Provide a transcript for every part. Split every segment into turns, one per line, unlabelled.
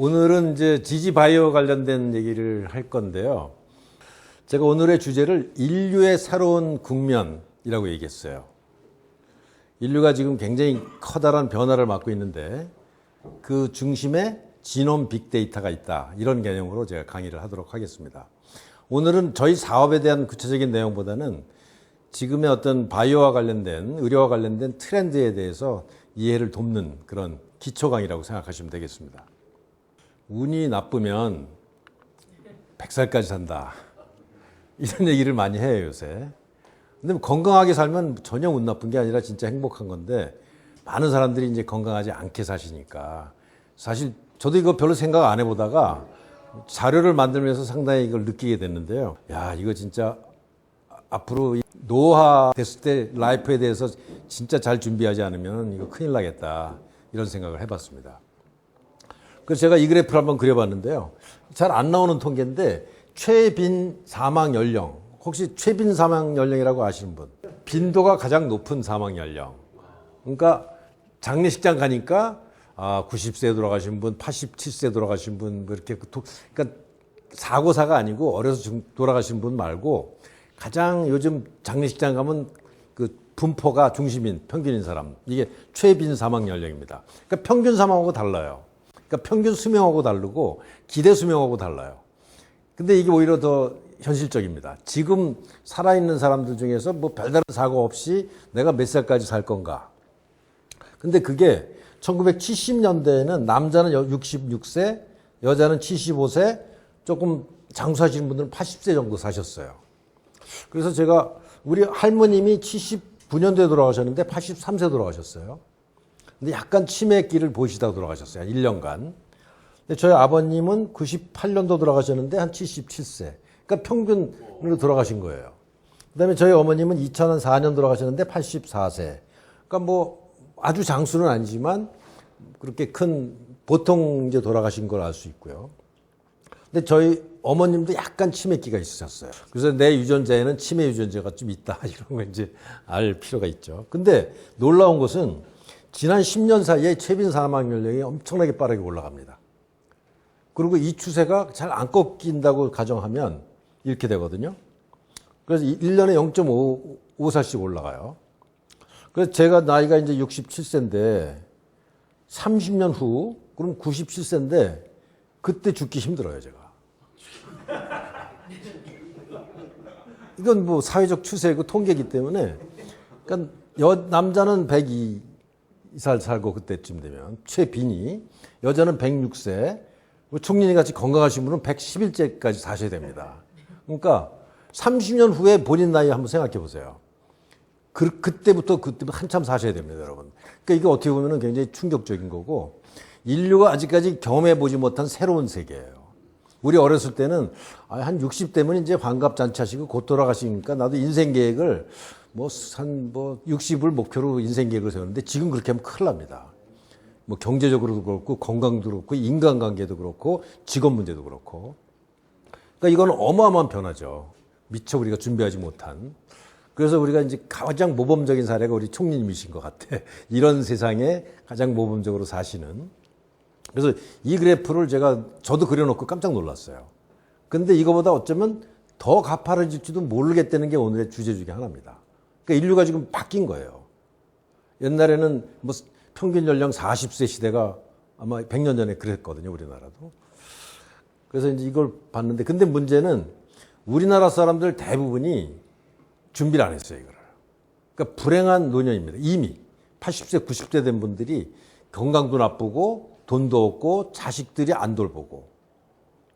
오늘은 이제 지지바이오 관련된 얘기를 할 건데요. 제가 오늘의 주제를 인류의 새로운 국면이라고 얘기했어요. 인류가 지금 굉장히 커다란 변화를 맞고 있는데 그 중심에 지놈 빅데이터가 있다. 이런 개념으로 제가 강의를 하도록 하겠습니다. 오늘은 저희 사업에 대한 구체적인 내용보다는 지금의 어떤 바이오와 관련된, 의료와 관련된 트렌드에 대해서 이해를 돕는 그런 기초 강의라고 생각하시면 되겠습니다. 운이 나쁘면 100살까지 산다. 이런 얘기를 많이 해요, 요새. 근데 건강하게 살면 전혀 운 나쁜 게 아니라 진짜 행복한 건데 많은 사람들이 이제 건강하지 않게 사시니까 사실 저도 이거 별로 생각 안 해보다가 자료를 만들면서 상당히 이걸 느끼게 됐는데요. 야, 이거 진짜 앞으로 노화 됐을 때 라이프에 대해서 진짜 잘 준비하지 않으면 이거 큰일 나겠다. 이런 생각을 해봤습니다. 그래서 제가 이 그래프를 한번 그려봤는데요. 잘 안 나오는 통계인데 최빈 사망 연령, 혹시 최빈 사망 연령이라고 아시는 분? 빈도가 가장 높은 사망 연령. 그러니까 장례식장 가니까 90세 돌아가신 분, 87세 돌아가신 분, 뭐 이렇게 그러니까 사고사가 아니고 어려서 돌아가신 분 말고 가장 요즘 장례식장 가면 그 분포가 중심인 평균인 사람, 이게 최빈 사망 연령입니다. 그러니까 평균 사망하고 달라요. 그러니까 평균 수명하고 다르고 기대 수명하고 달라요. 근데 이게 오히려 더 현실적입니다. 지금 살아있는 사람들 중에서 뭐 별다른 사고 없이 내가 몇 살까지 살 건가. 근데 그게 1970년대에는 남자는 66세, 여자는 75세, 조금 장수하시는 분들은 80세 정도 사셨어요. 그래서 제가 우리 할머님이 79년도에 돌아가셨는데 83세 돌아가셨어요. 근데 약간 치매기를 보시다 돌아가셨어요. 한 1년간. 근데 저희 아버님은 98년도 돌아가셨는데 한 77세. 그러니까 평균으로 돌아가신 거예요. 그다음에 저희 어머님은 2004년 돌아가셨는데 84세. 그러니까 뭐 아주 장수는 아니지만 그렇게 큰 보통 이제 돌아가신 걸 알 수 있고요. 근데 저희 어머님도 약간 치매기가 있으셨어요. 그래서 내 유전자에는 치매 유전자가 좀 있다. 이런 거 이제 알 필요가 있죠. 근데 놀라운 것은 지난 10년 사이에 최빈 사망 연령이 엄청나게 빠르게 올라갑니다. 그리고 이 추세가 잘 안 꺾인다고 가정하면 이렇게 되거든요. 그래서 1년에 0.5살씩 올라가요. 그래서 제가 나이가 이제 67세인데 30년 후, 그럼 97세인데 그때 죽기 힘들어요, 제가. 이건 뭐 사회적 추세고 통계이기 때문에. 그러니까 남자는 102살 살고 그때쯤 되면 최빈이, 여자는 106세, 총린이 같이 건강하신 분은 111세까지 사셔야 됩니다. 그러니까 30년 후에 본인 나이 한번 생각해 보세요. 그때부터 한참 사셔야 됩니다, 여러분. 그러니까 이게 어떻게 보면 굉장히 충격적인 거고, 인류가 아직까지 경험해보지 못한 새로운 세계예요. 우리 어렸을 때는 한 60대면 이제 환갑잔치하시고 곧 돌아가시니까 나도 인생 계획을 뭐 60을 목표로 인생 계획을 세웠는데 지금 그렇게 하면 큰일 납니다. 뭐 경제적으로도 그렇고 건강도 그렇고 인간관계도 그렇고 직업 문제도 그렇고. 그러니까 이건 어마어마한 변화죠. 미처 우리가 준비하지 못한. 그래서 우리가 이제 가장 모범적인 사례가 우리 총리님이신 것 같아. 이런 세상에 가장 모범적으로 사시는. 그래서 이 그래프를 저도 그려놓고 깜짝 놀랐어요. 근데 이거보다 어쩌면 더 가파라질지도 모르겠다는 게 오늘의 주제 중에 하나입니다. 그러니까 인류가 지금 바뀐 거예요. 옛날에는 뭐 평균 연령 40세 시대가 아마 100년 전에 그랬거든요, 우리나라도. 그래서 이제 이걸 봤는데, 근데 문제는 우리나라 사람들 대부분이 준비를 안 했어요, 이거를. 그러니까 불행한 노년입니다. 이미 80세, 90세 된 분들이 건강도 나쁘고 돈도 없고 자식들이 안 돌보고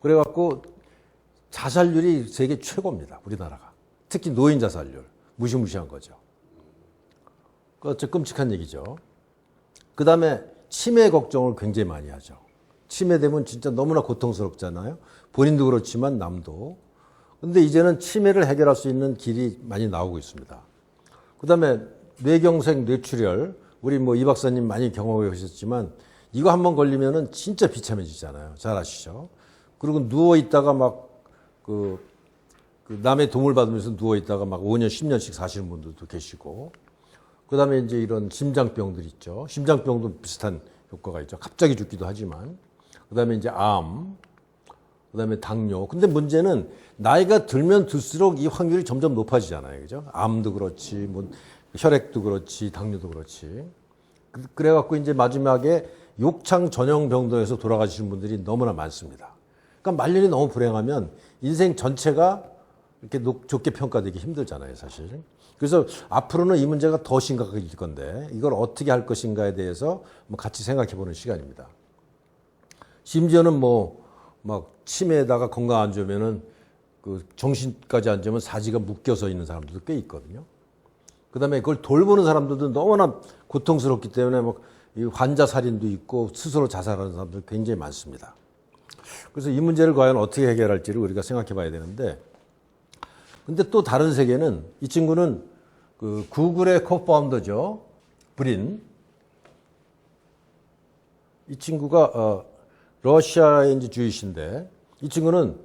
그래갖고 자살률이 세계 최고입니다, 우리나라가. 특히 노인 자살률. 무시무시한 거죠. 그것도 끔찍한 얘기죠. 그 다음에 치매 걱정을 굉장히 많이 하죠. 치매되면 진짜 너무나 고통스럽잖아요. 본인도 그렇지만 남도. 근데 이제는 치매를 해결할 수 있는 길이 많이 나오고 있습니다. 그 다음에 뇌경색, 뇌출혈. 우리 뭐 이 박사님 많이 경험해 보셨지만 이거 한번 걸리면은 진짜 비참해지잖아요. 잘 아시죠? 그리고 누워있다가 막 남의 도움을 받으면서 누워있다가 막 5년, 10년씩 사시는 분들도 계시고. 그 다음에 이제 이런 심장병들 있죠. 심장병도 비슷한 효과가 있죠. 갑자기 죽기도 하지만. 그다음에 이제 암, 그다음에 당뇨. 근데 문제는 나이가 들면 들수록 이 확률이 점점 높아지잖아요. 그죠? 암도 그렇지, 뭐 혈액도 그렇지, 당뇨도 그렇지. 그래갖고 이제 마지막에 욕창 전형 병동에서 돌아가시는 분들이 너무나 많습니다. 그러니까 말년이 너무 불행하면 인생 전체가 이렇게 좋게 평가되기 힘들잖아요, 사실. 그래서 앞으로는 이 문제가 더 심각해질 건데 이걸 어떻게 할 것인가에 대해서 같이 생각해 보는 시간입니다. 심지어는 막 치매에다가 건강 안 좋으면은 그 정신까지 안 좋으면 사지가 묶여서 있는 사람들도 꽤 있거든요. 그다음에 그걸 돌보는 사람들도 너무나 고통스럽기 때문에 막 환자 살인도 있고 스스로 자살하는 사람들 굉장히 많습니다. 그래서 이 문제를 과연 어떻게 해결할지를 우리가 생각해 봐야 되는데, 근데 또 다른 세계는 이 친구는 그 구글의 코파운더죠. 브린. 이 친구가 러시아의 이제 주이신데 이 친구는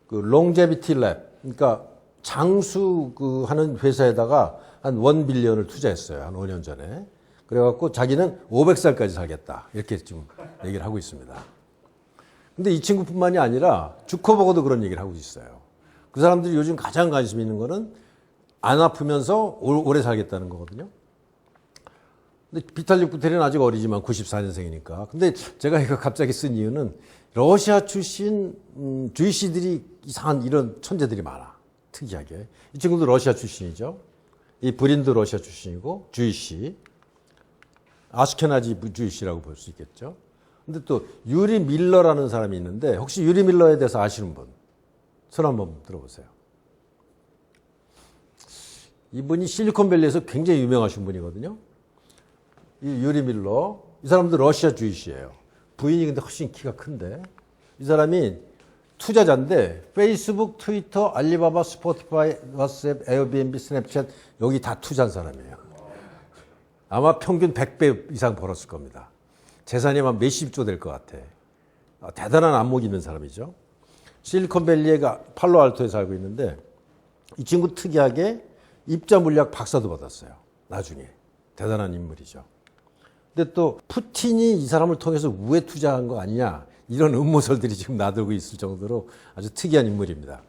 그 롱제비티 랩, 그러니까 장수 그 하는 회사에다가 한 1빌리언을 투자했어요. 한 5년 전에. 그래갖고 자기는 500살까지 살겠다. 이렇게 지금 얘기를 하고 있습니다. 근데 이 친구뿐만이 아니라 주커버거도 그런 얘기를 하고 있어요. 그 사람들이 요즘 가장 관심 있는 거는 안 아프면서 오래 살겠다는 거거든요. 근데 비탈릭 부테린은 아직 어리지만 94년생이니까. 근데 제가 이거 갑자기 쓴 이유는 러시아 출신 주이시들이 이상한 이런 천재들이 많아. 특이하게. 이 친구도 러시아 출신이죠. 이 브린도 러시아 출신이고 주이시. 아스케나지 주이시라고 볼 수 있겠죠. 근데 또 유리 밀러라는 사람이 있는데 혹시 유리 밀러에 대해서 아시는 분? 손 한번 들어보세요. 이분이 실리콘밸리에서 굉장히 유명하신 분이거든요. 이 유리 밀러. 이 사람도 러시아 주이시예요. 부인이 근데 훨씬 키가 큰데. 이 사람이 투자자인데 페이스북, 트위터, 알리바바, 스포티파이, 왓츠앱, 에어비앤비, 스냅챗 여기 다 투자한 사람이에요. 아마 평균 100배 이상 벌었을 겁니다. 재산이 아마 몇십조 될 것 같아. 대단한 안목 있는 사람이죠. 실리콘밸리에 팔로알토에 살고 있는데 이 친구 특이하게 입자 물리학 박사도 받았어요. 나중에. 대단한 인물이죠. 근데 또 푸틴이 이 사람을 통해서 우회 투자한 거 아니냐 이런 음모설들이 지금 나돌고 있을 정도로 아주 특이한 인물입니다.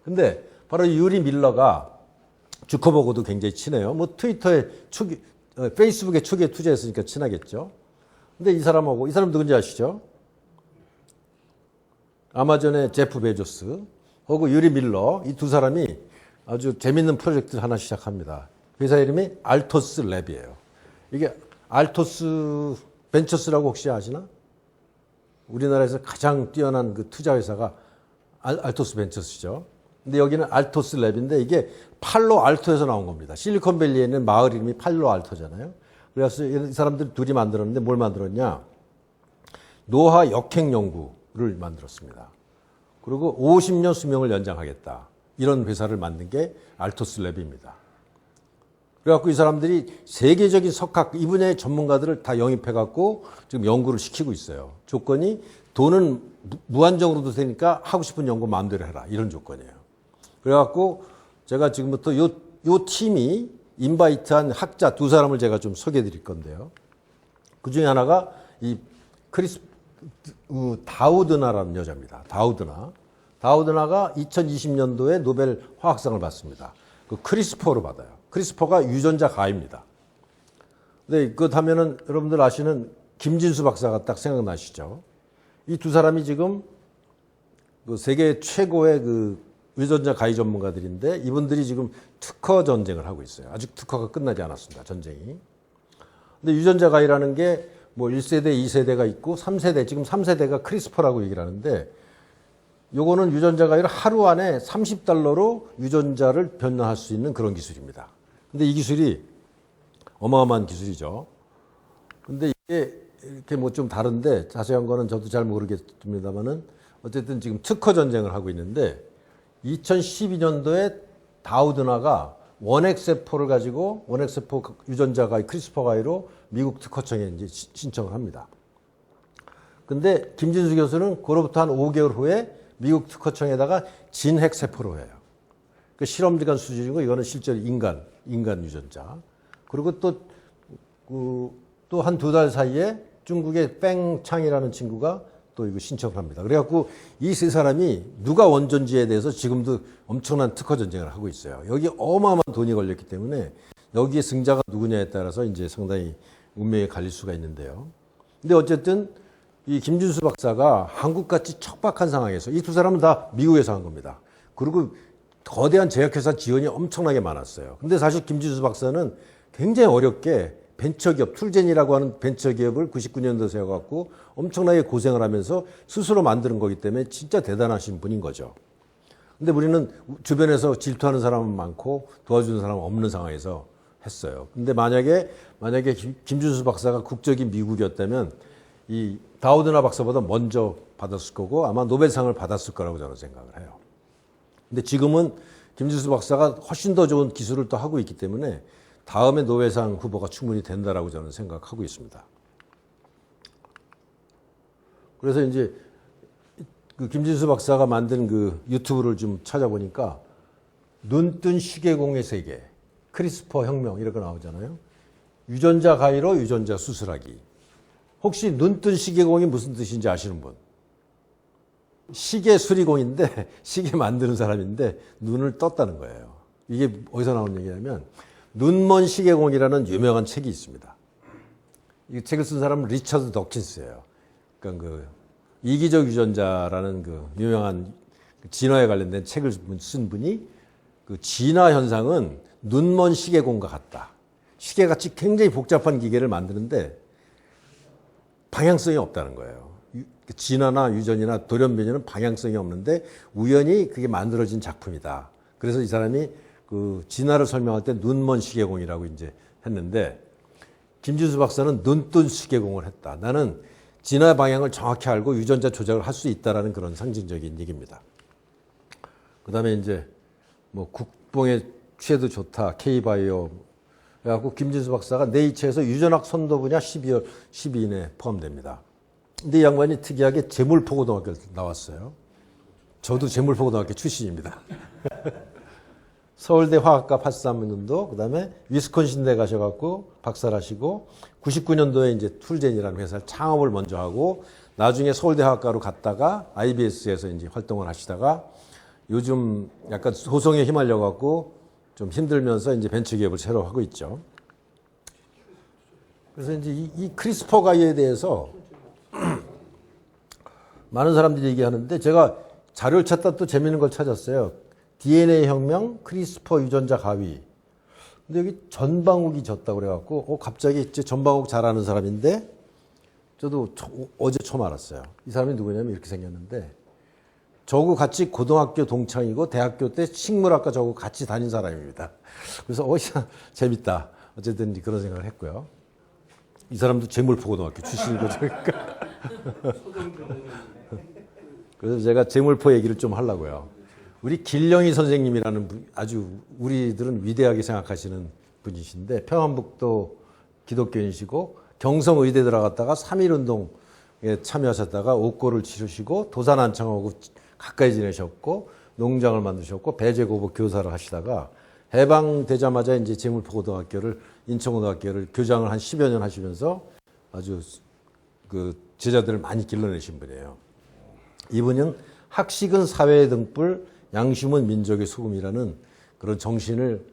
근데 바로 유리 밀러가 주커버거도 굉장히 친해요. 뭐 트위터에 페이스북에 초기에 투자했으니까 친하겠죠. 근데 이 사람 누군지 아시죠? 아마존의 제프 베조스 하고 유리 밀러 이 두 사람이 아주 재밌는 프로젝트를 하나 시작합니다. 회사 이름이 알토스 랩이에요. 이게 알토스 벤처스라고 혹시 아시나? 우리나라에서 가장 뛰어난 그 투자 회사가 알토스 벤처스죠. 근데 여기는 알토스 랩인데 이게 팔로 알토에서 나온 겁니다. 실리콘밸리에 있는 마을 이름이 팔로 알토잖아요. 그래서 이 사람들이 둘이 만들었는데 뭘 만들었냐? 노화 역행 연구를 만들었습니다. 그리고 50년 수명을 연장하겠다. 이런 회사를 만든 게 알토스 랩입니다. 그래갖고 이 사람들이 세계적인 석학, 이 분야의 전문가들을 다 영입해갖고 지금 연구를 시키고 있어요. 조건이 돈은 무한정으로도 되니까 하고 싶은 연구 마음대로 해라. 이런 조건이에요. 그래갖고 제가 지금부터 요 팀이 인바이트한 학자 두 사람을 제가 좀 소개해 드릴 건데요. 그 중에 하나가 이 다우드나라는 여자입니다. 다우드나가 2020년도에 노벨 화학상을 받습니다. 그 크리스퍼로 받아요. 크리스퍼가 유전자 가입니다. 근데 그렇다면은 여러분들 아시는 김진수 박사가 딱 생각나시죠? 이 두 사람이 지금 그 세계 최고의 그 유전자 가입 전문가들인데 이분들이 지금 특허 전쟁을 하고 있어요. 아직 특허가 끝나지 않았습니다. 전쟁이. 근데 유전자 가입이라는 게 뭐 1세대, 2세대가 있고 3세대, 지금 3세대가 크리스퍼라고 얘기를 하는데 요거는 유전자 가입을 하루 안에 $30로 유전자를 변환할 수 있는 그런 기술입니다. 근데 이 기술이 어마어마한 기술이죠. 근데 이게 이렇게 뭐 좀 다른데 자세한 거는 저도 잘 모르겠습니다만은 어쨌든 지금 특허 전쟁을 하고 있는데 2012년도에 다우드나가 원핵세포를 가지고 원핵세포 유전자 가입 크리스퍼 가입으로 미국 특허청에 이제 신청을 합니다. 근데 김진수 교수는 그로부터 한 5개월 후에 미국 특허청에다가 진핵세포로 해요. 그 실험기관 수준이고 이거는 실제로 인간 유전자. 그리고 또 한 두 달 사이에 중국의 뺑창이라는 친구가 또 또 이거 신청을 합니다. 그래갖고 이 세 사람이 누가 원전지에 대해서 지금도 엄청난 특허 전쟁을 하고 있어요. 여기 어마어마한 돈이 걸렸기 때문에 여기에 승자가 누구냐에 따라서 이제 상당히 운명이 갈릴 수가 있는데요. 근데 어쨌든 이 김준수 박사가 한국같이 척박한 상황에서 이 두 사람은 다 미국에서 한 겁니다. 그리고 거대한 제약회사 지원이 엄청나게 많았어요. 근데 사실 김준수 박사는 굉장히 어렵게 벤처기업, 툴젠이라고 하는 벤처기업을 99년도에 세워갖고 엄청나게 고생을 하면서 스스로 만드는 거기 때문에 진짜 대단하신 분인 거죠. 근데 우리는 주변에서 질투하는 사람은 많고 도와주는 사람은 없는 상황에서 했어요. 근데 만약에 김준수 박사가 국적이 미국이었다면 이 다우드나 박사보다 먼저 받았을 거고 아마 노벨상을 받았을 거라고 저는 생각을 해요. 근데 지금은 김준수 박사가 훨씬 더 좋은 기술을 또 하고 있기 때문에 다음에 노벨상 후보가 충분히 된다라고 저는 생각하고 있습니다. 그래서 이제 그 김준수 박사가 만든 그 유튜브를 좀 찾아보니까 눈뜬 시계공의 세계, 크리스퍼 혁명 이렇게 나오잖아요. 유전자 가위로 유전자 수술하기. 혹시 눈뜬 시계공이 무슨 뜻인지 아시는 분? 시계 수리공인데 시계 만드는 사람인데 눈을 떴다는 거예요. 이게 어디서 나온 얘기냐면 눈먼 시계공이라는 유명한 책이 있습니다. 이 책을 쓴 사람은 리처드 더킨스예요. 그러니까 그 이기적 유전자라는 그 유명한 진화에 관련된 책을 쓴 분이 그 진화 현상은 눈먼 시계공과 같다. 시계같이 굉장히 복잡한 기계를 만드는데 방향성이 없다는 거예요. 진화나 유전이나 돌연변이는 방향성이 없는데 우연히 그게 만들어진 작품이다. 그래서 이 사람이 그 진화를 설명할 때 눈먼 시계공이라고 이제 했는데 김준수 박사는 눈뜬 시계공을 했다. 나는 진화 방향을 정확히 알고 유전자 조작을 할 수 있다라는 그런 상징적인 얘기입니다. 그다음에 이제 뭐 국뽕에 취해도 좋다. K바이오. 그래갖고 김준수 박사가 네이처에서 유전학 선도 분야 12월 12인에 포함됩니다. 근데 이 양반이 특이하게 제물포고등학교를 나왔어요. 저도 제물포고등학교 출신입니다. 서울대 화학과 83년도, 그 다음에 위스콘신대 가셔갖고 박사를 하시고, 99년도에 이제 툴젠이라는 회사를 창업을 먼저 하고, 나중에 서울대 화학과로 갔다가 IBS에서 이제 활동을 하시다가, 요즘 약간 소송에 휘말려갖고 좀 힘들면서 이제 벤처기업을 새로 하고 있죠. 그래서 이제 이 크리스퍼 가이에 대해서 많은 사람들이 얘기하는데 제가 자료를 찾다 또 재밌는 걸 찾았어요. DNA 혁명, 크리스퍼 유전자 가위. 근데 여기 전방욱이 졌다고 그래갖고, 갑자기 이제 전방욱 잘 아는 사람인데, 저도 어제 처음 알았어요. 이 사람이 누구냐면 이렇게 생겼는데, 저하고 같이 고등학교 동창이고, 대학교 때 식물학과 저하고 같이 다닌 사람입니다. 그래서, 재밌다. 어쨌든 그런 생각을 했고요. 이 사람도 제물포고등학교 출신인 거죠. 그래서 제가 제물포 얘기를 좀 하려고요. 우리 길령희 선생님이라는 분, 아주 우리들은 위대하게 생각하시는 분이신데 평안북도 기독교인이시고 경성의대 들어갔다가 3.1운동에 참여하셨다가 옥고를 치르시고 도산안창하고 가까이 지내셨고 농장을 만드셨고 배제고보 교사를 하시다가 해방되자마자 이제 제물포고등학교를 인천고등학교를 교장을 한 10여 년 하시면서 아주 그 제자들을 많이 길러내신 분이에요. 이분은 학식은 사회의 등불, 양심은 민족의 소금이라는 그런 정신을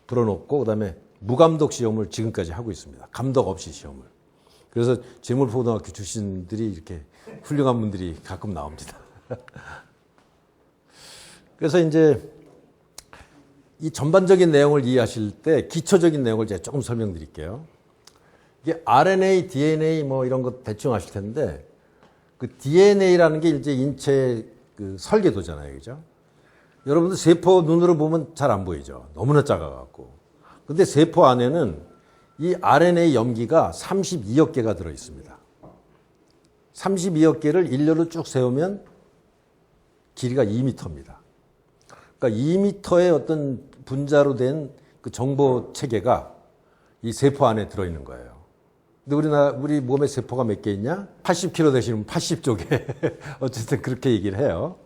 불어넣고 그다음에 무감독 시험을 지금까지 하고 있습니다. 감독 없이 시험을. 그래서 제물포고등학교 출신들이 이렇게 훌륭한 분들이 가끔 나옵니다. 그래서 이제 이 전반적인 내용을 이해하실 때 기초적인 내용을 제가 조금 설명드릴게요. 이게 RNA, DNA 뭐 이런 거 대충 아실 텐데 그 DNA라는 게 이제 인체의 그 설계도잖아요. 그죠? 여러분들 세포 눈으로 보면 잘 안 보이죠? 너무나 작아갖고. 근데 세포 안에는 이 RNA 염기가 32억 개가 들어있습니다. 32억 개를 일렬로 쭉 세우면 길이가 2m입니다. 그러니까 2m의 어떤 분자로 된 그 정보 체계가 이 세포 안에 들어있는 거예요. 근데 우리 몸에 세포가 몇 개 있냐? 80kg 되시면 80쪽에 어쨌든 그렇게 얘기를 해요.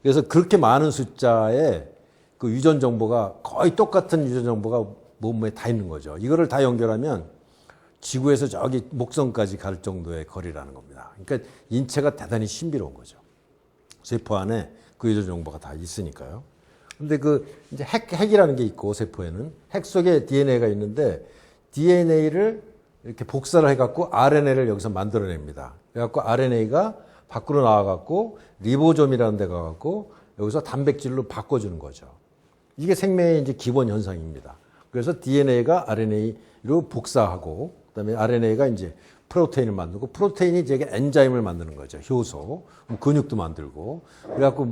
그래서 그렇게 많은 숫자의 그 유전 정보가 거의 똑같은 유전 정보가 몸에 다 있는 거죠. 이거를 다 연결하면 지구에서 저기 목성까지 갈 정도의 거리라는 겁니다. 그러니까 인체가 대단히 신비로운 거죠. 세포 안에 그 유전 정보가 다 있으니까요. 근데 그 이제 핵이라는 게 있고, 세포에는 핵 속에 DNA가 있는데 DNA를 이렇게 복사를 해갖고 RNA를 여기서 만들어냅니다. 그래갖고 RNA가 밖으로 나와갖고 리보솜이라는 데 가갖고 여기서 단백질로 바꿔주는 거죠. 이게 생명의 이제 기본 현상입니다. 그래서 DNA가 RNA로 복사하고, 그다음에 RNA가 이제 프로테인을 만들고, 프로테인이 이제 엔자임을 만드는 거죠. 효소, 근육도 만들고, 그래갖고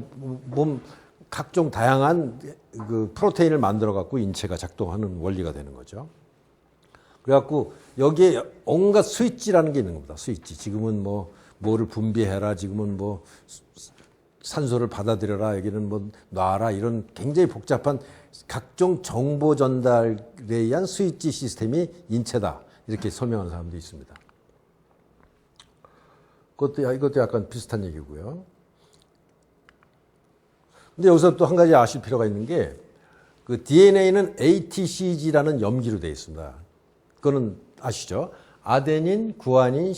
몸 각종 다양한 그 프로테인을 만들어 갖고 인체가 작동하는 원리가 되는 거죠. 그래갖고 여기에 온갖 스위치라는 게 있는 겁니다. 스위치. 지금은 뭐를 분비해라. 지금은 뭐 산소를 받아들여라. 여기는 뭐 놔라. 이런 굉장히 복잡한 각종 정보 전달에 의한 스위치 시스템이 인체다. 이렇게 설명하는 사람도 있습니다. 이것도 약간 비슷한 얘기고요. 근데 여기서 또 한 가지 아실 필요가 있는 게, 그 DNA는 ATCG라는 염기로 되어 있습니다. 그거는 아시죠? 아데닌, 구아닌,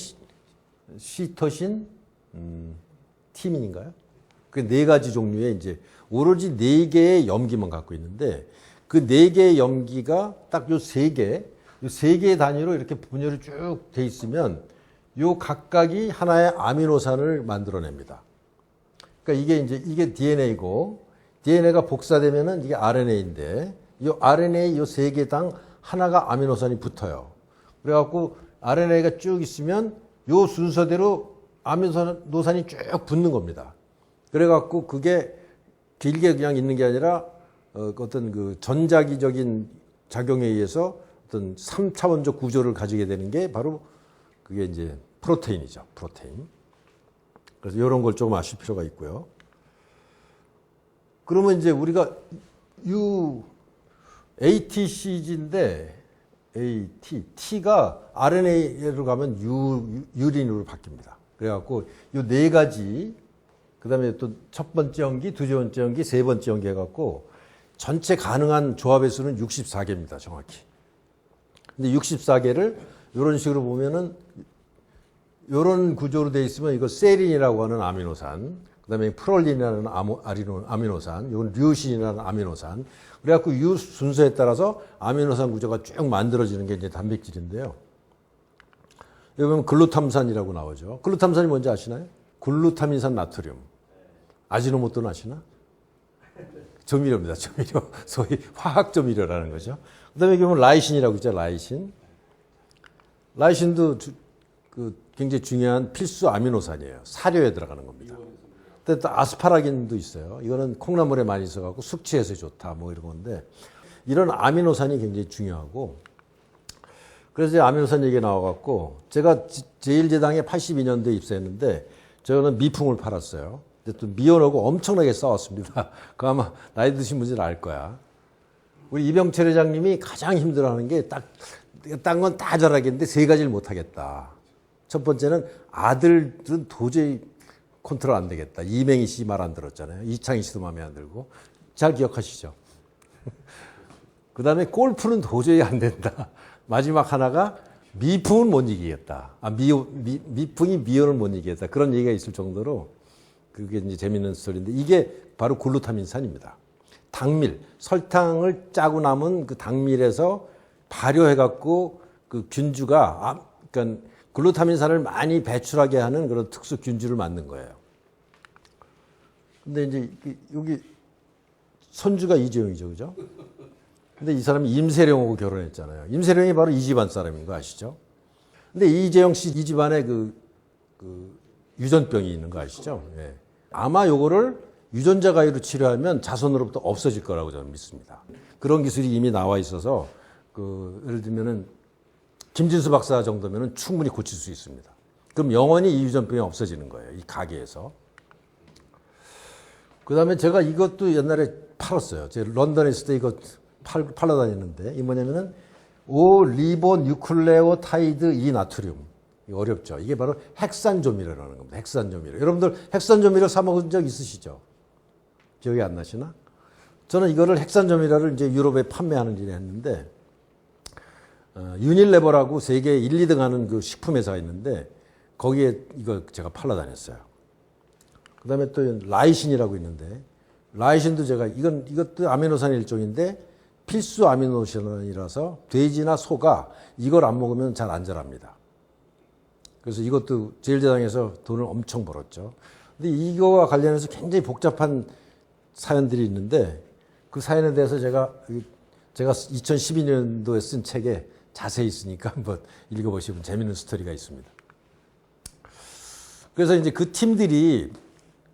시토신, 티민인가요? 그 네 가지 종류의 이제 오로지 네 개의 염기만 갖고 있는데, 그 네 개의 염기가 딱 요 세 개의 단위로 이렇게 분열이 쭉 돼 있으면 요 각각이 하나의 아미노산을 만들어냅니다. 그러니까 이게 DNA고, DNA가 복사되면은 이게 RNA인데, 이 RNA 요 세 개당 하나가 아미노산이 붙어요. 그래갖고 RNA가 쭉 있으면 요 순서대로 아미노산이 쭉 붙는 겁니다. 그래갖고 그게 길게 그냥 있는 게 아니라 어떤 그 전자기적인 작용에 의해서 어떤 3차원적 구조를 가지게 되는 게 바로 그게 이제 프로테인이죠. 프로테인. 그래서 이런 걸 조금 아실 필요가 있고요. 그러면 이제 우리가 ATCG인데 T가 RNA로 가면 유린으로 바뀝니다. 그래갖고 이 네 가지, 그 다음에 또 첫 번째 염기, 두 번째 염기, 세 번째 염기 해갖고 전체 가능한 조합의 수는 64개입니다. 정확히. 근데 64개를 이런 식으로 보면은 이런 구조로 되어 있으면 이거 세린이라고 하는 아미노산, 그 다음에 프롤린이라는 아미노산, 이건 류신이라는 아미노산. 그래갖고 이 순서에 따라서 아미노산 구조가 쭉 만들어지는 게 이제 단백질인데요. 여기 보면 글루탐산이라고 나오죠. 글루탐산이 뭔지 아시나요? 글루타민산 나트륨. 아지노모토는 아시나? 조미료입니다. 조미료. 소위 화학 조미료라는 거죠. 그 다음에 여기 보면 라이신이라고 있죠. 라이신. 라이신도 굉장히 중요한 필수 아미노산이에요. 사료에 들어가는 겁니다. 또 아스파라긴도 있어요. 이거는 콩나물에 많이 있어갖고 숙취해서 좋다 뭐 이런 건데, 이런 아미노산이 굉장히 중요하고, 그래서 아미노산 얘기가 나와갖고, 제가 제1제당에 82년도에 입사했는데 저는 미풍을 팔았어요. 근데 또 미연하고 엄청나게 싸웠습니다. 그 아마 나이 드신 분들은 알 거야. 우리 이병철 회장님이 가장 힘들어하는 게 딴 건 다 잘하겠는데 세 가지를 못하겠다. 첫 번째는 아들들은 도저히 컨트롤 안 되겠다. 이맹희 씨 말 안 들었잖아요. 이창희 씨도 마음에 안 들고. 잘 기억하시죠? 그 다음에 골프는 도저히 안 된다. 마지막 하나가 미풍은 못 이기겠다. 미풍이 미연을 못 이기겠다. 그런 얘기가 있을 정도로 그게 이제 재밌는 스토리인데, 이게 바로 글루타민산입니다. 당밀, 설탕을 짜고 남은 그 당밀에서 발효해갖고 그 균주가, 그러니까 글루타민산을 많이 배출하게 하는 그런 특수 균주를 만든 거예요. 근데 이제 여기 손주가 이재용이죠, 그죠? 근데 이 사람이 임세령하고 결혼했잖아요. 임세령이 바로 이 집안 사람인 거 아시죠? 근데 이재용 씨 이 집안에 그 유전병이 있는 거 아시죠? 예. 아마 요거를 유전자 가위로 치료하면 자손으로부터 없어질 거라고 저는 믿습니다. 그런 기술이 이미 나와 있어서 예를 들면은 김진수 박사 정도면은 충분히 고칠 수 있습니다. 그럼 영원히 이 유전병이 없어지는 거예요. 이 가게에서. 그 다음에 제가 이것도 옛날에 팔았어요. 제가 런던에 있을 때 이거 팔러 다녔는데, 이 뭐냐면은 리보뉴클레오타이드 이나트륨. 이거 어렵죠. 이게 바로 핵산조미료라는 겁니다. 핵산조미료. 여러분들 핵산조미료 사 먹은 적 있으시죠? 기억이 안 나시나? 저는 이거를 핵산조미료를 이제 유럽에 판매하는 일을 했는데, 유닐레버라고 세계 1, 2등 하는 그 식품 회사가 있는데 거기에 이거 제가 팔러 다녔어요. 그다음에 또 라이신이라고 있는데 라이신도 제가 이것도 아미노산의 일종인데 필수 아미노산이라서 돼지나 소가 이걸 안 먹으면 잘 안 자랍니다. 그래서 이것도 제일제당에서 돈을 엄청 벌었죠. 근데 이거와 관련해서 굉장히 복잡한 사연들이 있는데 그 사연에 대해서 제가 2012년도에 쓴 책에 자세히 있으니까 한번 읽어보시면 재밌는 스토리가 있습니다. 그래서 이제 그 팀들이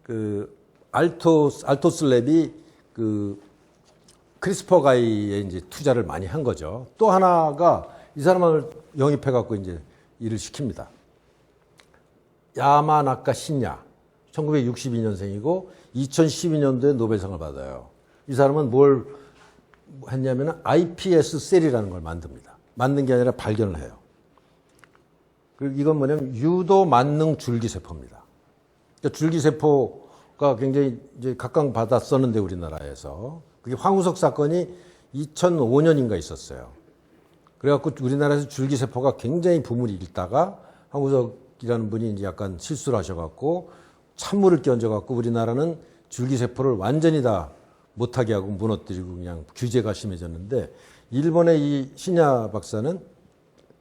그 알토스랩이 그 크리스퍼 가이에 이제 투자를 많이 한 거죠. 또 하나가 이 사람을 영입해 갖고 이제 일을 시킵니다. 야마나카 신야 1962년생이고 2012년도에 노벨상을 받아요. 이 사람은 뭘 했냐면 iPS 셀이라는 걸 만듭니다. 만든 게 아니라 발견을 해요. 그리고 이건 뭐냐면 유도 만능 줄기세포입니다. 그러니까 줄기세포가 굉장히 이제 각광받았었는데 우리나라에서 그게 황우석 사건이 2005년인가 있었어요. 그래갖고 우리나라에서 줄기세포가 굉장히 부물이 일다가 황우석이라는 분이 이제 약간 실수를 하셔갖고 찬물을 끼얹어갖고 우리나라는 줄기세포를 완전히 다 못하게 하고 무너뜨리고 그냥 규제가 심해졌는데 일본의 이 신야 박사는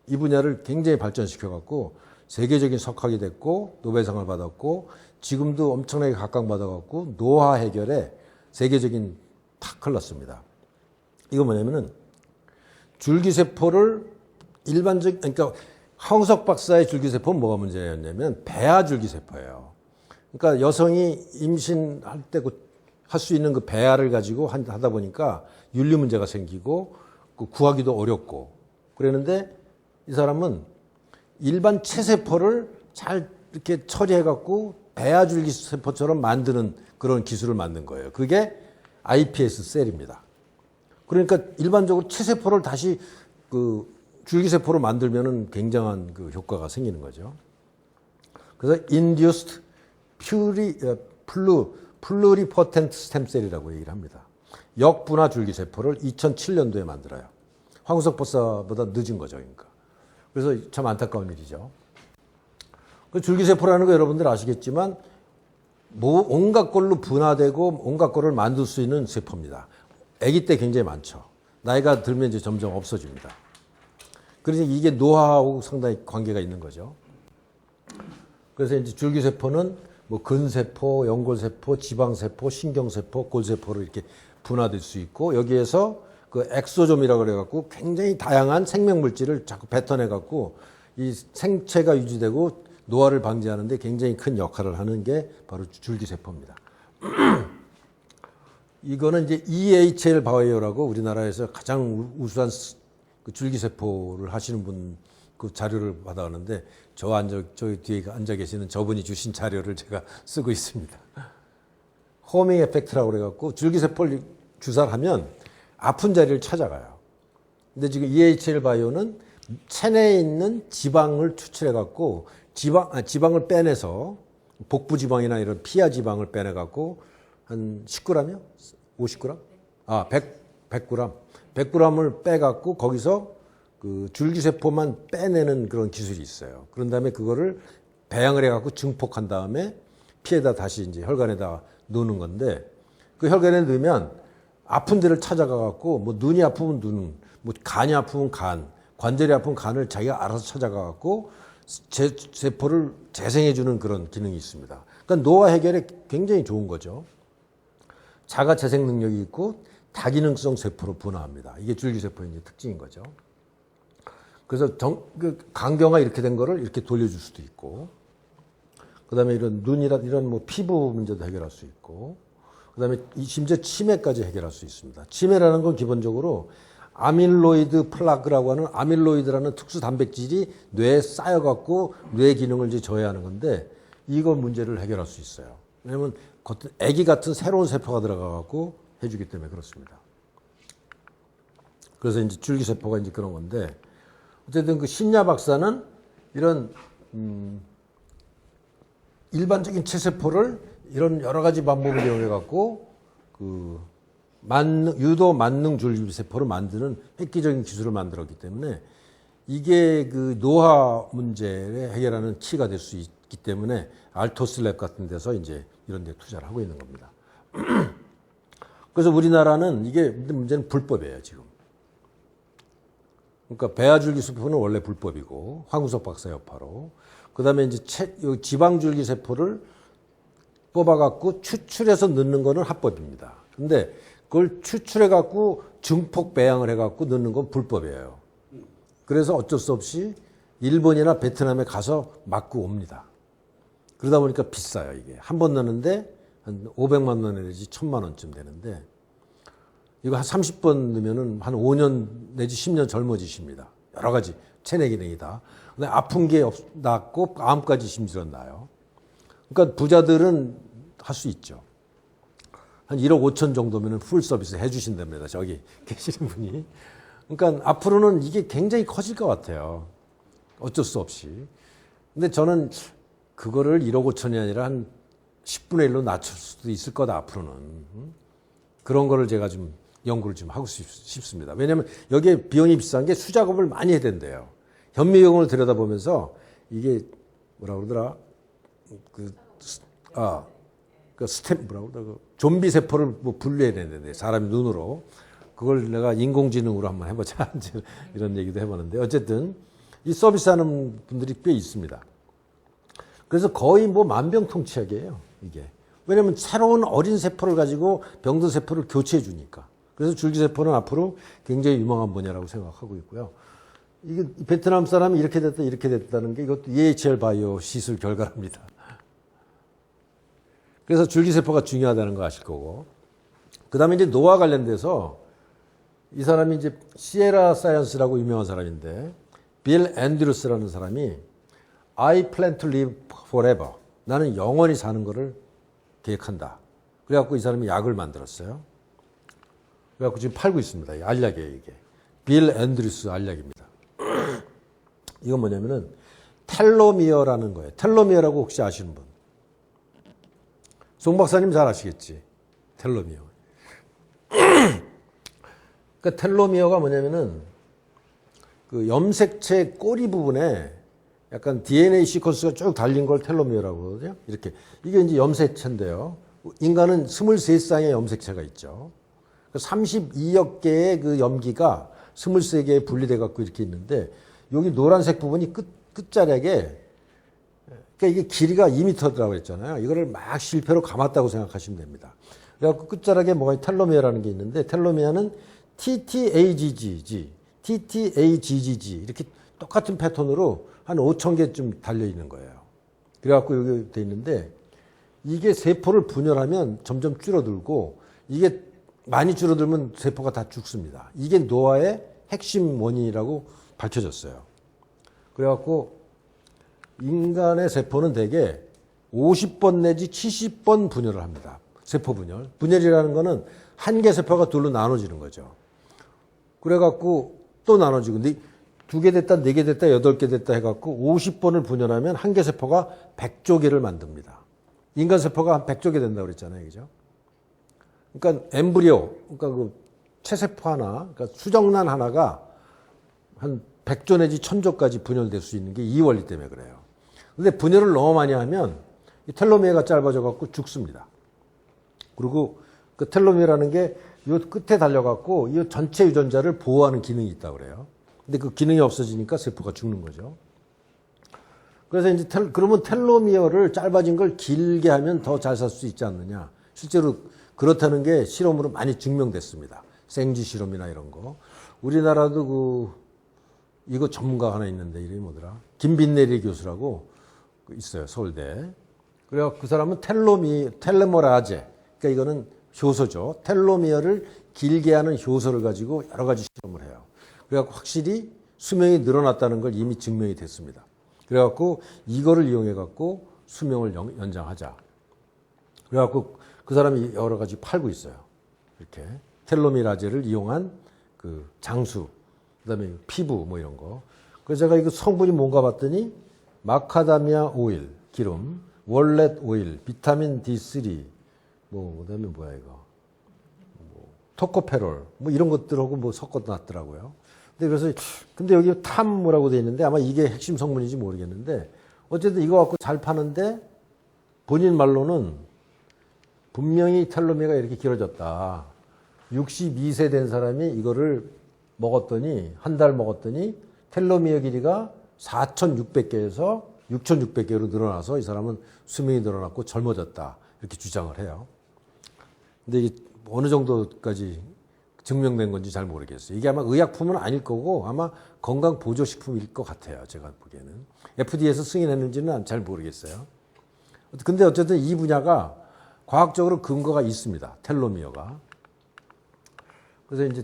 이 분야를 굉장히 발전시켜갖고 세계적인 석학이 됐고 노벨상을 받았고 지금도 엄청나게 각광받아갖고 노화 해결에 세계적인 탁 흘렀습니다. 이거 뭐냐면은 줄기세포를 그러니까 황우석 박사의 줄기세포는 뭐가 문제였냐면 배아 줄기세포예요. 그러니까 여성이 임신할 때 할 수 있는 그 배아를 가지고 하다 보니까 윤리 문제가 생기고 구하기도 어렵고 그랬는데 이 사람은 일반 체세포를 잘 이렇게 처리해갖고 배아 줄기세포처럼 만드는 그런 기술을 만든 거예요. 그게 iPS 셀입니다. 그러니까 일반적으로 체세포를 다시 그 줄기세포로 만들면은 굉장한 그 효과가 생기는 거죠. 그래서 induced pluripotent stem셀이라고 얘기를 합니다. 역분화 줄기세포를 2007년도에 만들어요. 황우석 박사보다 늦은 거죠, 그러니까. 그래서 참 안타까운 일이죠. 그 줄기세포라는 거 여러분들 아시겠지만 온갖 걸로 분화되고 온갖 걸을 만들 수 있는 세포입니다. 아기 때 굉장히 많죠. 나이가 들면 이제 점점 없어집니다. 그래서 이게 노화하고 상당히 관계가 있는 거죠. 그래서 이제 줄기세포는 뭐 근세포, 연골세포, 지방세포, 신경세포, 골세포로 이렇게 분화될 수 있고 여기에서 그 엑소좀이라고 그래갖고 굉장히 다양한 생명물질을 자꾸 뱉어내갖고 이 생체가 유지되고 노화를 방지하는데 굉장히 큰 역할을 하는 게 바로 줄기세포입니다. 이거는 이제 EHL 바이오라고 우리나라에서 가장 우수한 그 줄기세포를 하시는 분 그 자료를 받아왔는데 저 뒤에 앉아 계시는 저분이 주신 자료를 제가 쓰고 있습니다. 호밍 에펙트라고 그래갖고 줄기세포를 주사를 하면 아픈 자리를 찾아가요. 근데 지금 EHL 바이오는 체내에 있는 지방을 추출해갖고 지방을 빼내서 복부 지방이나 이런 피하 지방을 빼내갖고 한 10g이요? 50g? 100g. 100g을 빼갖고 거기서 그 줄기세포만 빼내는 그런 기술이 있어요. 그런 다음에 그거를 배양을 해갖고 증폭한 다음에 피에다 다시 이제 혈관에다 넣는 건데 그 혈관에 넣으면 아픈 데를 찾아가갖고 뭐 눈이 아프면 눈, 뭐 간이 아프면 간, 관절이 아프면 간을 자기가 알아서 찾아가갖고 세포를 재생해주는 그런 기능이 있습니다. 그러니까 노화 해결에 굉장히 좋은 거죠. 자가 재생 능력이 있고 다기능성 세포로 분화합니다. 이게 줄기세포의 이제 특징인 거죠. 그래서 간경화 이렇게 된 거를 이렇게 돌려줄 수도 있고, 그 다음에 이런 눈이나 이런 뭐 피부 문제도 해결할 수 있고, 그 다음에 심지어 치매까지 해결할 수 있습니다. 치매라는 건 기본적으로 아밀로이드 플라그라고 하는 아밀로이드라는 특수 단백질이 뇌에 쌓여갖고 뇌 기능을 이제 저해하는 건데, 이거 문제를 해결할 수 있어요. 왜냐면 애기 같은 새로운 세포가 들어가갖고 해주기 때문에 그렇습니다. 그래서 이제 줄기세포가 이제 그런 건데, 어쨌든 그 신야 박사는 이런 일반적인 체세포를 이런 여러 가지 방법을 이용해 갖고 그 유도 만능 줄기세포를 만드는 획기적인 기술을 만들었기 때문에 이게 그 노화 문제를 해결하는 키가 될 수 있기 때문에 알토스랩 같은 데서 이제 이런 데 투자를 하고 있는 겁니다. 그래서 우리나라는 이게 문제는 불법이에요, 지금. 그러니까 배아줄기세포는 원래 불법이고, 황우석 박사 여파로. 그 다음에 이제 지방줄기세포를 뽑아갖고 추출해서 넣는 거는 합법입니다. 근데 그걸 추출해갖고 증폭 배양을 해갖고 넣는 건 불법이에요. 그래서 어쩔 수 없이 일본이나 베트남에 가서 맞고 옵니다. 그러다 보니까 비싸요, 이게. 한 번 넣는데 한 500만 원 내지 1000만 원쯤 되는데, 이거 한 30번 넣으면은 한 5년 내지 10년 젊어지십니다. 여러 가지 체내 기능이 다. 근데 아픈 게 낫고 암까지 심지어 나요. 그러니까 부자들은 할 수 있죠. 한 1억 5천 정도면은 풀 서비스 해주신답니다. 저기 계시는 분이. 그러니까 앞으로는 이게 굉장히 커질 것 같아요. 어쩔 수 없이. 근데 저는 그거를 1억 5천이 아니라 한 10분의 1로 낮출 수도 있을 거다, 앞으로는. 그런 거를 제가 좀 연구를 좀 하고 싶습니다. 왜냐하면 여기에 비용이 비싼 게 수작업을 많이 해야 된대요. 현미경을 들여다보면서 이게 뭐라 그러더라? 좀비 세포를 뭐 분리해야 되는데, 사람이 눈으로. 그걸 내가 인공지능으로 한번 해보자. 이런 얘기도 해보는데. 어쨌든 이 서비스 하는 분들이 꽤 있습니다. 그래서 거의 뭐 만병통치약이에요, 이게. 왜냐면 새로운 어린 세포를 가지고 병든 세포를 교체해 주니까. 그래서 줄기세포는 앞으로 굉장히 유망한 분야라고 생각하고 있고요. 이게 베트남 사람이 이렇게 됐다는 게 이것도 EHR 바이오 시술 결과랍니다. 그래서 줄기세포가 중요하다는 거 아실 거고. 그 다음에 이제 노화 관련돼서 이 사람이 이제 시에라 사이언스라고 유명한 사람인데, 빌 앤드루스라는 사람이 I plan to live forever. 나는 영원히 사는 거를 계획한다. 그래갖고 이 사람이 약을 만들었어요. 그래갖고 지금 팔고 있습니다. 알약이에요, 이게. 빌 앤드루스 알약입니다. 이건 뭐냐면은 텔로미어라는 거예요. 텔로미어라고 혹시 아시는 분? 송 박사님 잘 아시겠지? 텔로미어. 그러니까 텔로미어가 뭐냐면은 그 염색체 꼬리 부분에 약간 DNA 시퀀스가 쭉 달린 걸 텔로미어라고 그러거든요. 이렇게. 이게 이제 염색체인데요. 인간은 23쌍의 염색체가 있죠. 32억 개의 그 염기가 23개에 분리돼 갖고 이렇게 있는데, 여기 노란색 부분이 끝자락에, 그러니까 이게 길이가 2m더라고 했잖아요. 이거를 막 실패로 감았다고 생각하시면 됩니다. 그래갖고 끝자락에 뭐가 텔로미어라는 게 있는데, 텔로미어는 TTAGGG, TTAGGG 이렇게 똑같은 패턴으로 한 5천 개쯤 달려 있는 거예요. 그래갖고 여기 돼 있는데, 이게 세포를 분열하면 점점 줄어들고, 이게 많이 줄어들면 세포가 다 죽습니다. 이게 노화의 핵심 원인이라고 밝혀졌어요. 그래갖고 인간의 세포는 대개 50번 내지 70번 분열을 합니다. 세포 분열. 분열이라는 거는 한 개 세포가 둘로 나눠지는 거죠. 그래갖고 또 나눠지고, 2개 됐다, 4개 됐다, 8개 됐다 해갖고 50번을 분열하면 한 개 세포가 100조 개를 만듭니다. 인간 세포가 한 100조 개 된다고 그랬잖아요. 그죠? 그러니까 엠브리오, 그러니까 그 체세포 하나, 그러니까 수정란 하나가 한 100조 내지 1000조까지 분열될 수 있는 게 이 원리 때문에 그래요. 근데 분열을 너무 많이 하면 이 텔로미어가 짧아져 갖고 죽습니다. 그리고 그 텔로미어라는 게 이 끝에 달려 갖고 이 전체 유전자를 보호하는 기능이 있다고 그래요. 근데 그 기능이 없어지니까 세포가 죽는 거죠. 그래서 이제 그러면 텔로미어를 짧아진 걸 길게 하면 더 잘 살 수 있지 않느냐. 실제로 그렇다는 게 실험으로 많이 증명됐습니다. 생쥐 실험이나 이런 거. 우리나라도 이거 전문가 하나 있는데 이름이 뭐더라? 김빈내리 교수라고 있어요. 서울대. 그래서 그 사람은 텔레모라제. 그러니까 이거는 효소죠. 텔로미어를 길게 하는 효소를 가지고 여러 가지 실험을 해요. 그래갖고 확실히 수명이 늘어났다는 걸 이미 증명이 됐습니다. 그래갖고 이거를 이용해갖고 수명을 연장하자. 그래갖고 그 사람이 여러 가지 팔고 있어요. 이렇게 텔로미라제를 이용한 그 장수, 그다음에 피부 뭐 이런 거. 그래서 제가 이거 성분이 뭔가 봤더니 마카다미아 오일, 기름, 월렛 오일, 비타민 D3, 그다음에 뭐야 이거, 토코페롤, 이런 것들하고 섞어 놨더라고요. 근데 여기 탐뭐라고 돼 있는데 아마 이게 핵심 성분인지 모르겠는데 어쨌든 이거 갖고 잘 파는데 본인 말로는 분명히 텔로미어가 이렇게 길어졌다. 62세 된 사람이 이거를 먹었더니 한 달 먹었더니 텔로미어 길이가 4,600개에서 6,600개로 늘어나서 이 사람은 수명이 늘어났고 젊어졌다. 이렇게 주장을 해요. 근데 이게 어느 정도까지 증명된 건지 잘 모르겠어요. 이게 아마 의약품은 아닐 거고 아마 건강보조식품일 것 같아요. 제가 보기에는. FDA에서 승인했는지는 잘 모르겠어요. 근데 어쨌든 이 분야가 과학적으로 근거가 있습니다. 텔로미어가. 그래서 이제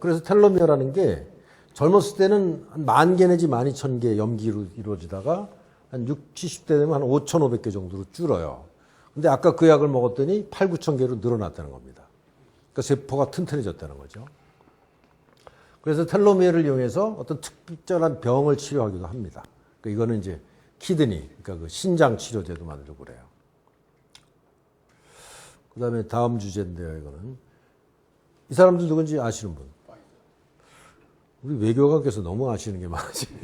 그래서 텔로미어라는 게 젊었을 때는 한 10,000개 내지 12,000개 염기로 이루어지다가 한 60, 70대 되면 한 5,500개 정도로 줄어요. 근데 아까 그 약을 먹었더니 8, 9,000개로 늘어났다는 겁니다. 그러니까 세포가 튼튼해졌다는 거죠. 그래서 텔로미어를 이용해서 어떤 특별한 병을 치료하기도 합니다. 그러니까 이거는 이제 키드니, 그러니까 그 신장 치료제도 만들고 그래요. 그 다음에 다음 주제인데요, 이거는. 이 사람들 누군지 아시는 분? 우리 외교관께서 너무 아시는 게 많으시네.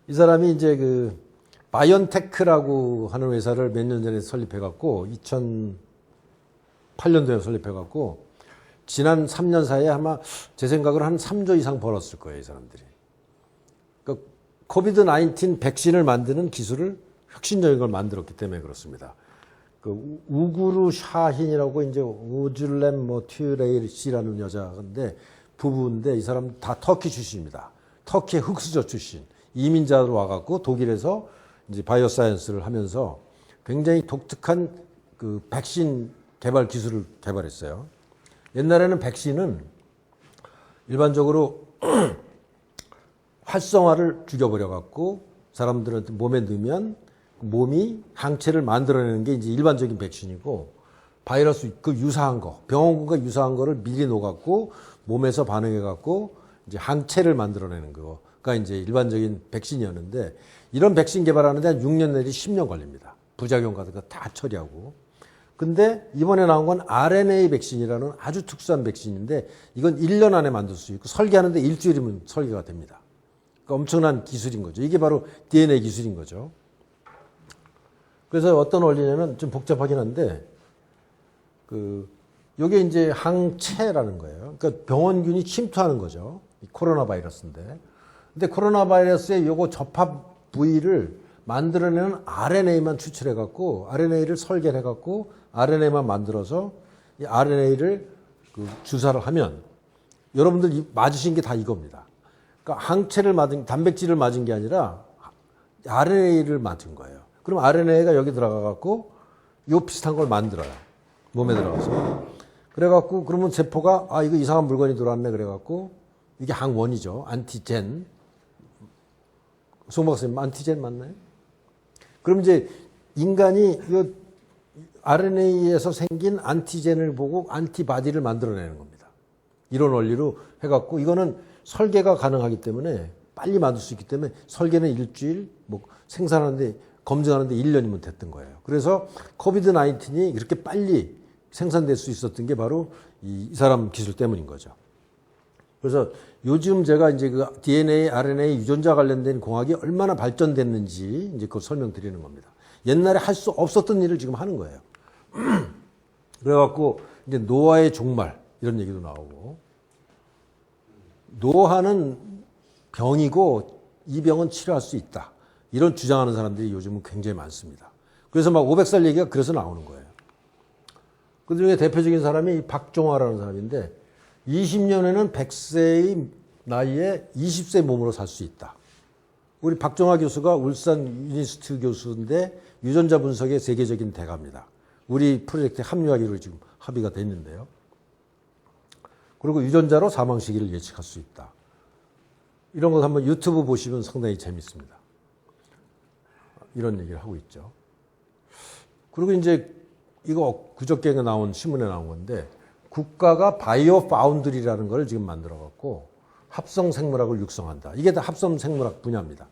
이 사람이 이제 그 바이언테크라고 하는 회사를 몇 년 전에 설립해갖고 2008년도에 설립해갖고 지난 3년 사이에 아마 제 생각으로 한 3조 이상 벌었을 거예요, 이 사람들이. 그러니까 코비드 19 백신을 만드는 기술을 혁신적인 걸 만들었기 때문에 그렇습니다. 그 우구르 샤힌이라고 이제 우즐렘 뭐 튜레이시라는 여자인데 부부인데 이 사람 다 터키 출신입니다. 터키의 흑수저 출신. 이민자로 와갖고 독일에서 이제 바이오 사이언스를 하면서 굉장히 독특한 그 백신 개발 기술을 개발했어요. 옛날에는 백신은 일반적으로 활성화를 죽여버려갖고 사람들한테 몸에 넣으면 몸이 항체를 만들어내는 게 이제 일반적인 백신이고 바이러스 그 유사한 거, 병원과 유사한 거를 미리 녹았고 몸에서 반응해갖고 이제 항체를 만들어내는 거가 이제 일반적인 백신이었는데 이런 백신 개발하는데 한 6년 내지 10년 걸립니다. 부작용 같은 거 다 처리하고. 근데 이번에 나온 건 RNA 백신이라는 아주 특수한 백신인데 이건 1년 안에 만들 수 있고 설계하는데 일주일이면 설계가 됩니다. 그러니까 엄청난 기술인 거죠. 이게 바로 DNA 기술인 거죠. 그래서 어떤 원리냐면 좀 복잡하긴 한데 요게 이제 항체라는 거예요. 그러니까 병원균이 침투하는 거죠. 이 코로나 바이러스인데. 근데 코로나 바이러스의 요거 접합 부위를 만들어내는 RNA만 추출해갖고 RNA를 설계를 해갖고 RNA만 만들어서 이 RNA를 주사를 하면 여러분들 맞으신 게 다 이겁니다. 그러니까 항체를 맞은, 단백질을 맞은 게 아니라 RNA를 맞은 거예요. 그럼 RNA가 여기 들어가갖고 요 비슷한 걸 만들어요. 몸에 들어가서. 그래갖고 그러면 세포가 이거 이상한 물건이 들어왔네 그래갖고 이게 항원이죠. 안티젠. 송 박사님 안티젠 맞나요? 그럼 이제 인간이 이 RNA에서 생긴 안티젠을 보고 안티바디를 만들어내는 겁니다. 이런 원리로 해갖고 이거는 설계가 가능하기 때문에 빨리 만들 수 있기 때문에 설계는 일주일, 뭐 생산하는데 검증하는데 1년이면 됐던 거예요. 그래서 코비드 19이 이렇게 빨리 생산될 수 있었던 게 바로 이 사람 기술 때문인 거죠. 그래서 요즘 제가 이제 그 DNA, RNA 유전자 관련된 공학이 얼마나 발전됐는지 이제 그걸 설명드리는 겁니다. 옛날에 할 수 없었던 일을 지금 하는 거예요. 그래갖고 이제 노화의 종말 이런 얘기도 나오고 노화는 병이고 이 병은 치료할 수 있다. 이런 주장하는 사람들이 요즘은 굉장히 많습니다. 그래서 막 500살 얘기가 그래서 나오는 거예요. 그 중에 대표적인 사람이 박종화라는 사람인데 20년에는 100세의 나이에 20세 몸으로 살 수 있다. 우리 박종화 교수가 울산 유니스트 교수인데 유전자 분석의 세계적인 대가입니다. 우리 프로젝트에 합류하기로 지금 합의가 됐는데요. 그리고 유전자로 사망 시기를 예측할 수 있다. 이런 거 한번 유튜브 보시면 상당히 재밌습니다. 이런 얘기를 하고 있죠. 그리고 이제 이거 그저께 나온 신문에 나온 건데 국가가 바이오 파운드리라는 걸 지금 만들어 갖고 합성 생물학을 육성한다. 이게 다 합성 생물학 분야입니다.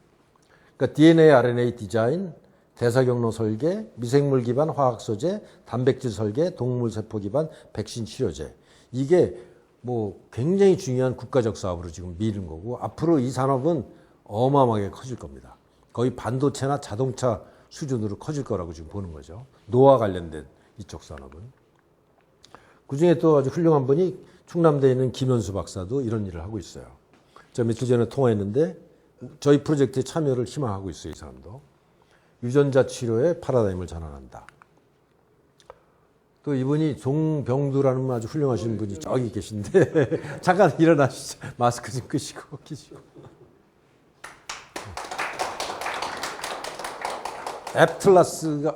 그러니까 DNA, RNA 디자인, 대사 경로 설계, 미생물 기반 화학 소재, 단백질 설계, 동물 세포 기반 백신 치료제. 이게 뭐 굉장히 중요한 국가적 사업으로 지금 미는 거고 앞으로 이 산업은 어마어마하게 커질 겁니다. 거의 반도체나 자동차 수준으로 커질 거라고 지금 보는 거죠. 노화 관련된 이쪽 산업은. 그중에 또 아주 훌륭한 분이 충남대에 있는 김현수 박사도 이런 일을 하고 있어요. 제가 며칠 전에 통화했는데 저희 프로젝트에 참여를 희망하고 있어요. 이 사람도. 유전자 치료의 파라다임을 전환한다. 또 이분이 종병두라는 아주 훌륭하신 분이 저기 계신데 잠깐 일어나시죠. 마스크 좀 끄시고 계시고.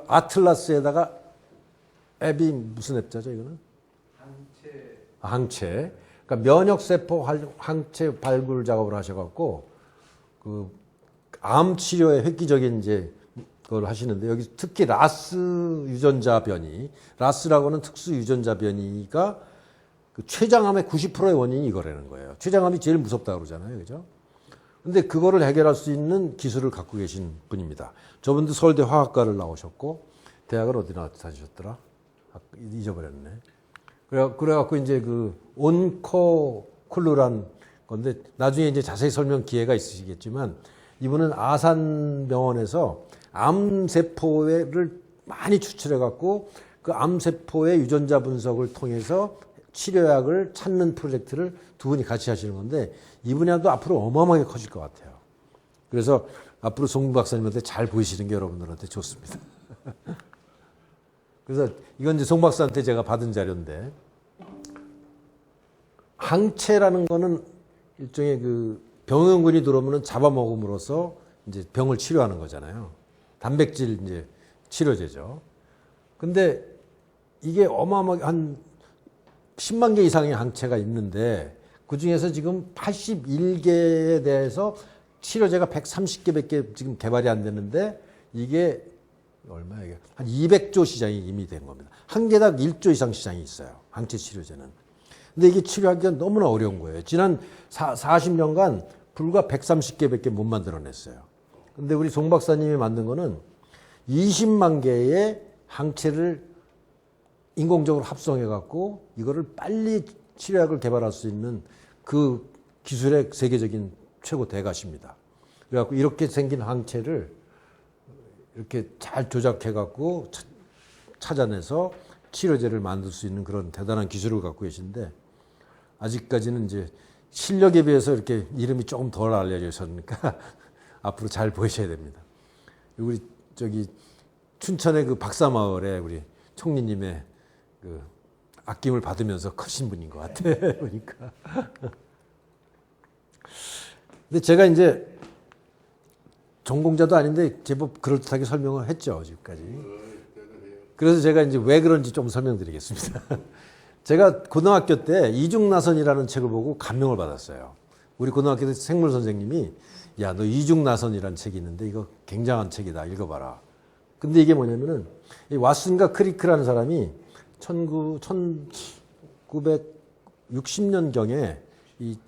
아틀라스에다가 앱이 무슨 앱자죠 이거는? 항체. 그러니까 면역세포 항체 발굴 작업을 하셔갖고 그 암 치료에 획기적인 이제 그걸 하시는데 여기 특히 라스 유전자 변이, 라스라고는 특수 유전자 변이가 그 췌장암의 90%의 원인이 이거라는 거예요. 췌장암이 제일 무섭다고 그러잖아요, 그죠? 근데 그거를 해결할 수 있는 기술을 갖고 계신 분입니다. 저분도 서울대 화학과를 나오셨고 대학을 어디 나오셨더라? 잊어버렸네. 그래갖고 이제 그 온코쿨루란 건데 나중에 이제 자세히 설명 기회가 있으시겠지만 이분은 아산병원에서 암세포를 많이 추출해갖고 그 암세포의 유전자 분석을 통해서 치료약을 찾는 프로젝트를 두 분이 같이 하시는 건데 이 분야도 앞으로 어마어마하게 커질 것 같아요. 그래서 앞으로 송 박사님한테 잘 보이시는 게 여러분들한테 좋습니다. 그래서 이건 이제 송 박사한테 제가 받은 자료인데 항체라는 거는 일종의 그 병원군이 들어오면 잡아먹음으로써 이제 병을 치료하는 거잖아요. 단백질 이제 치료제죠. 근데 이게 어마어마하게 한 10만 개 이상의 항체가 있는데 그 중에서 지금 81개에 대해서 치료제가 130개밖에 지금 개발이 안 되는데 이게 얼마야 이게? 한 200조 시장이 이미 된 겁니다. 한 개당 1조 이상 시장이 있어요. 항체 치료제는. 근데 이게 치료하기가 너무나 어려운 거예요. 지난 40년간 불과 130개밖에 못 만들어냈어요. 근데 우리 송 박사님이 만든 거는 20만 개의 항체를 인공적으로 합성해갖고 이거를 빨리 치료약을 개발할 수 있는 그 기술의 세계적인 최고 대가십니다. 그래갖고 이렇게 생긴 항체를 이렇게 잘 조작해갖고 찾아내서 치료제를 만들 수 있는 그런 대단한 기술을 갖고 계신데 아직까지는 이제 실력에 비해서 이렇게 이름이 조금 덜 알려져 있으니까 앞으로 잘 보이셔야 됩니다. 우리 저기 춘천의 그 박사마을에 우리 총리님의 그 아낌을 받으면서 크신 분인 것 같아 보니까. 근데 제가 이제 전공자도 아닌데 제법 그럴듯하게 설명을 했죠 지금까지. 그래서 제가 이제 왜 그런지 좀 설명드리겠습니다. 제가 고등학교 때 이중나선이라는 책을 보고 감명을 받았어요. 우리 고등학교 생물 선생님이 야, 너 이중나선이라는 책이 있는데 이거 굉장한 책이다. 읽어봐라. 근데 이게 뭐냐면은 이 왓슨과 크리크라는 사람이 1960년경에 이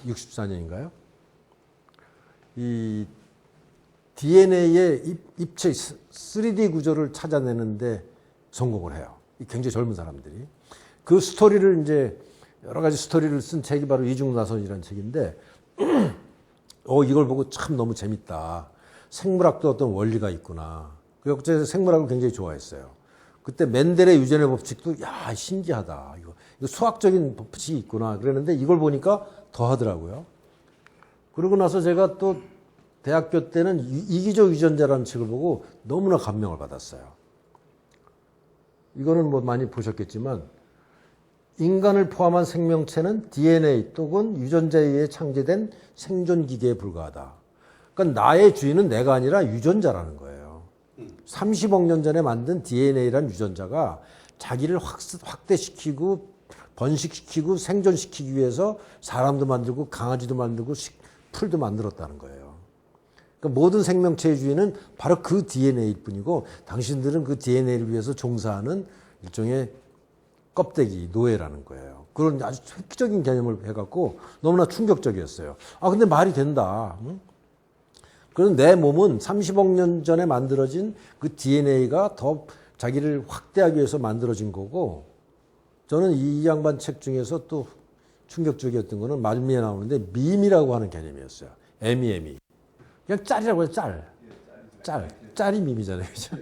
64년인가요? 이 DNA의 입체 3D 구조를 찾아내는데 성공을 해요. 굉장히 젊은 사람들이. 그 스토리를 이제 여러 가지 스토리를 쓴 책이 바로 이중나선이라는 책인데 이걸 보고 참 너무 재밌다. 생물학도 어떤 원리가 있구나. 그래서 제가 생물학을 굉장히 좋아했어요. 그때 멘델의 유전의 법칙도 야 신기하다. 이거 수학적인 법칙이 있구나. 그랬는데 이걸 보니까 더 하더라고요. 그러고 나서 제가 또 대학교 때는 이기적 유전자라는 책을 보고 너무나 감명을 받았어요. 이거는 뭐 많이 보셨겠지만 인간을 포함한 생명체는 DNA 또는 유전자에 의해 창제된 생존기계에 불과하다. 그러니까 나의 주인은 내가 아니라 유전자라는 거예요. 30억 년 전에 만든 DNA라는 유전자가 자기를 확대시키고 번식시키고 생존시키기 위해서 사람도 만들고 강아지도 만들고 풀도 만들었다는 거예요. 그러니까 모든 생명체의 주인은 바로 그 DNA일 뿐이고 당신들은 그 DNA를 위해서 종사하는 일종의 껍데기, 노예라는 거예요. 그런 아주 획기적인 개념을 해갖고 너무나 충격적이었어요. 근데 말이 된다. 응? 그럼 내 몸은 30억 년 전에 만들어진 그 DNA가 더 자기를 확대하기 위해서 만들어진 거고 저는 이 양반 책 중에서 또 충격적이었던 거는 말미에 나오는데 밈이라고 하는 개념이었어요. 에미. 그냥 짤이라고 해요. 짤이 밈이잖아요. 그죠?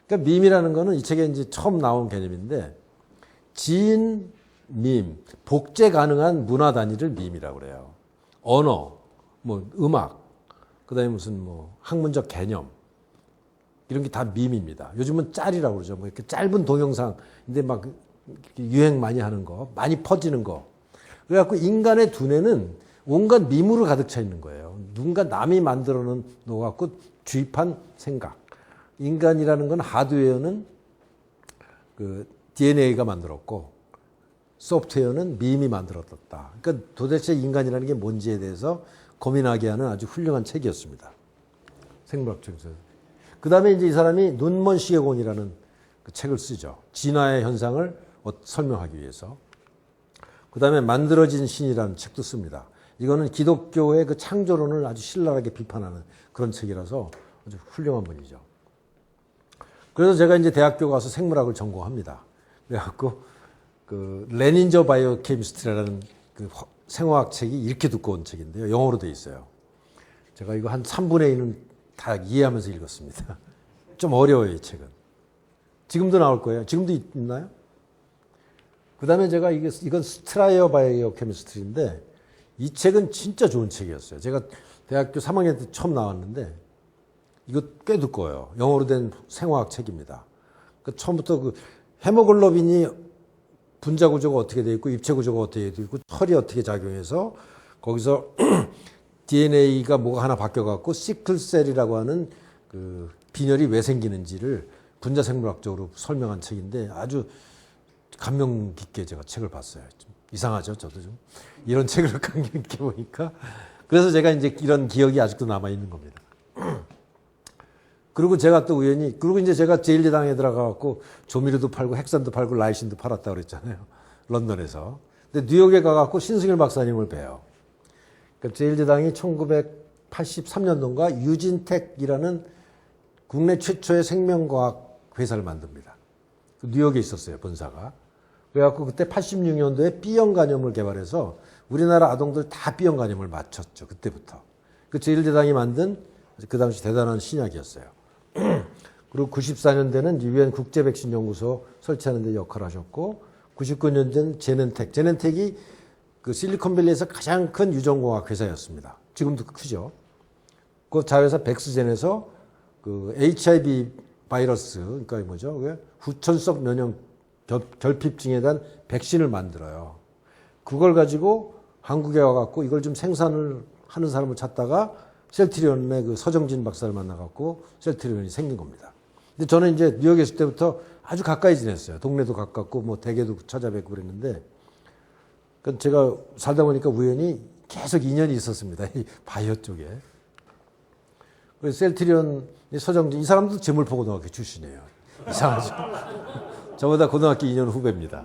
그러니까 밈이라는 거는 이 책에 이제 처음 나온 개념인데 지인, 밈, 복제 가능한 문화 단위를 밈이라고 그래요. 언어, 뭐 음악, 그다음에 무슨 뭐 학문적 개념 이런 게 다 밈입니다. 요즘은 짤이라고 그러죠. 뭐 이렇게 짧은 동영상인데 막 유행 많이 하는 거, 많이 퍼지는 거. 그래갖고 인간의 두뇌는 온갖 밈으로 가득 차 있는 거예요. 누군가 남이 만들어 놓은 거 갖고 주입한 생각. 인간이라는 건 하드웨어는 그 DNA가 만들었고 소프트웨어는 밈이 만들었다. 그러니까 도대체 인간이라는 게 뭔지에 대해서 고민하게 하는 아주 훌륭한 책이었습니다. 생물학적에서. 그 다음에 이제 이 사람이 눈먼 시계공이라는 그 책을 쓰죠. 진화의 현상을 설명하기 위해서. 그 다음에 만들어진 신이라는 책도 씁니다. 이거는 기독교의 그 창조론을 아주 신랄하게 비판하는 그런 책이라서 아주 훌륭한 분이죠. 그래서 제가 이제 대학교 가서 생물학을 전공합니다. 그래갖고 그 레닌저 바이오케미스트리라는 그 생화학 책이 이렇게 두꺼운 책인데요. 영어로 돼 있어요. 제가 이거 한 3분의 1은 다 이해하면서 읽었습니다. 좀 어려워요, 이 책은. 지금도 나올 거예요. 지금도 있나요? 그 다음에 제가 이건 스트라이어 바이오케미스트리인데 이 책은 진짜 좋은 책이었어요. 제가 대학교 3학년 때 처음 나왔는데 이거 꽤 두꺼워요. 영어로 된 생화학 책입니다. 그 처음부터 그 헤모글로빈이 분자 구조가 어떻게 되어 있고 입체 구조가 어떻게 되어 있고 혈이 어떻게 작용해서 거기서 DNA가 뭐가 하나 바뀌어갖고 시클셀이라고 하는 그 빈혈이 왜 생기는지를 분자생물학적으로 설명한 책인데 아주 감명 깊게 제가 책을 봤어요. 좀 이상하죠, 저도 좀 이런 책을 감명 깊게 보니까. 그래서 제가 이제 이런 기억이 아직도 남아 있는 겁니다. 그리고 제가 또 우연히 그리고 이제 제가 제1제당에 들어가갖고 조미료도 팔고 핵산도 팔고 라이신도 팔았다 그랬잖아요. 런던에서. 근데 뉴욕에 가갖고 신승일 박사님을 뵈요. 그러니까 제1제당이 1983년도인가 유진텍이라는 국내 최초의 생명과학 회사를 만듭니다. 뉴욕에 있었어요, 본사가. 그래갖고 그때 86년도에 B형 간염을 개발해서 우리나라 아동들 다 B형 간염을 맞췄죠. 그때부터. 그 제1제당이 만든 그 당시 대단한 신약이었어요. 그리고 94년대는 유엔 국제백신연구소 설치하는 데 역할을 하셨고 99년대는 제넨텍이 그 실리콘밸리에서 가장 큰 유전공학 회사였습니다. 지금도 크죠. 그 자회사 백스젠에서 그 HIV 바이러스, 그러니까 뭐죠? 후천성 면역 결핍증에 대한 백신을 만들어요. 그걸 가지고 한국에 와갖고 이걸 좀 생산을 하는 사람을 찾다가 셀트리온의 그 서정진 박사를 만나갖고 셀트리온이 생긴 겁니다. 근데 저는 이제 뉴욕에 있을 때부터 아주 가까이 지냈어요. 동네도 가깝고 뭐 대게도 찾아뵙고 그랬는데 그러니까 제가 살다 보니까 우연히 계속 인연이 있었습니다. 이 바이오 쪽에. 그래서 셀트리온 서정진 이 사람도 제물포고등학교 출신이에요. 이상하죠. 저보다 고등학교 2년 후배입니다.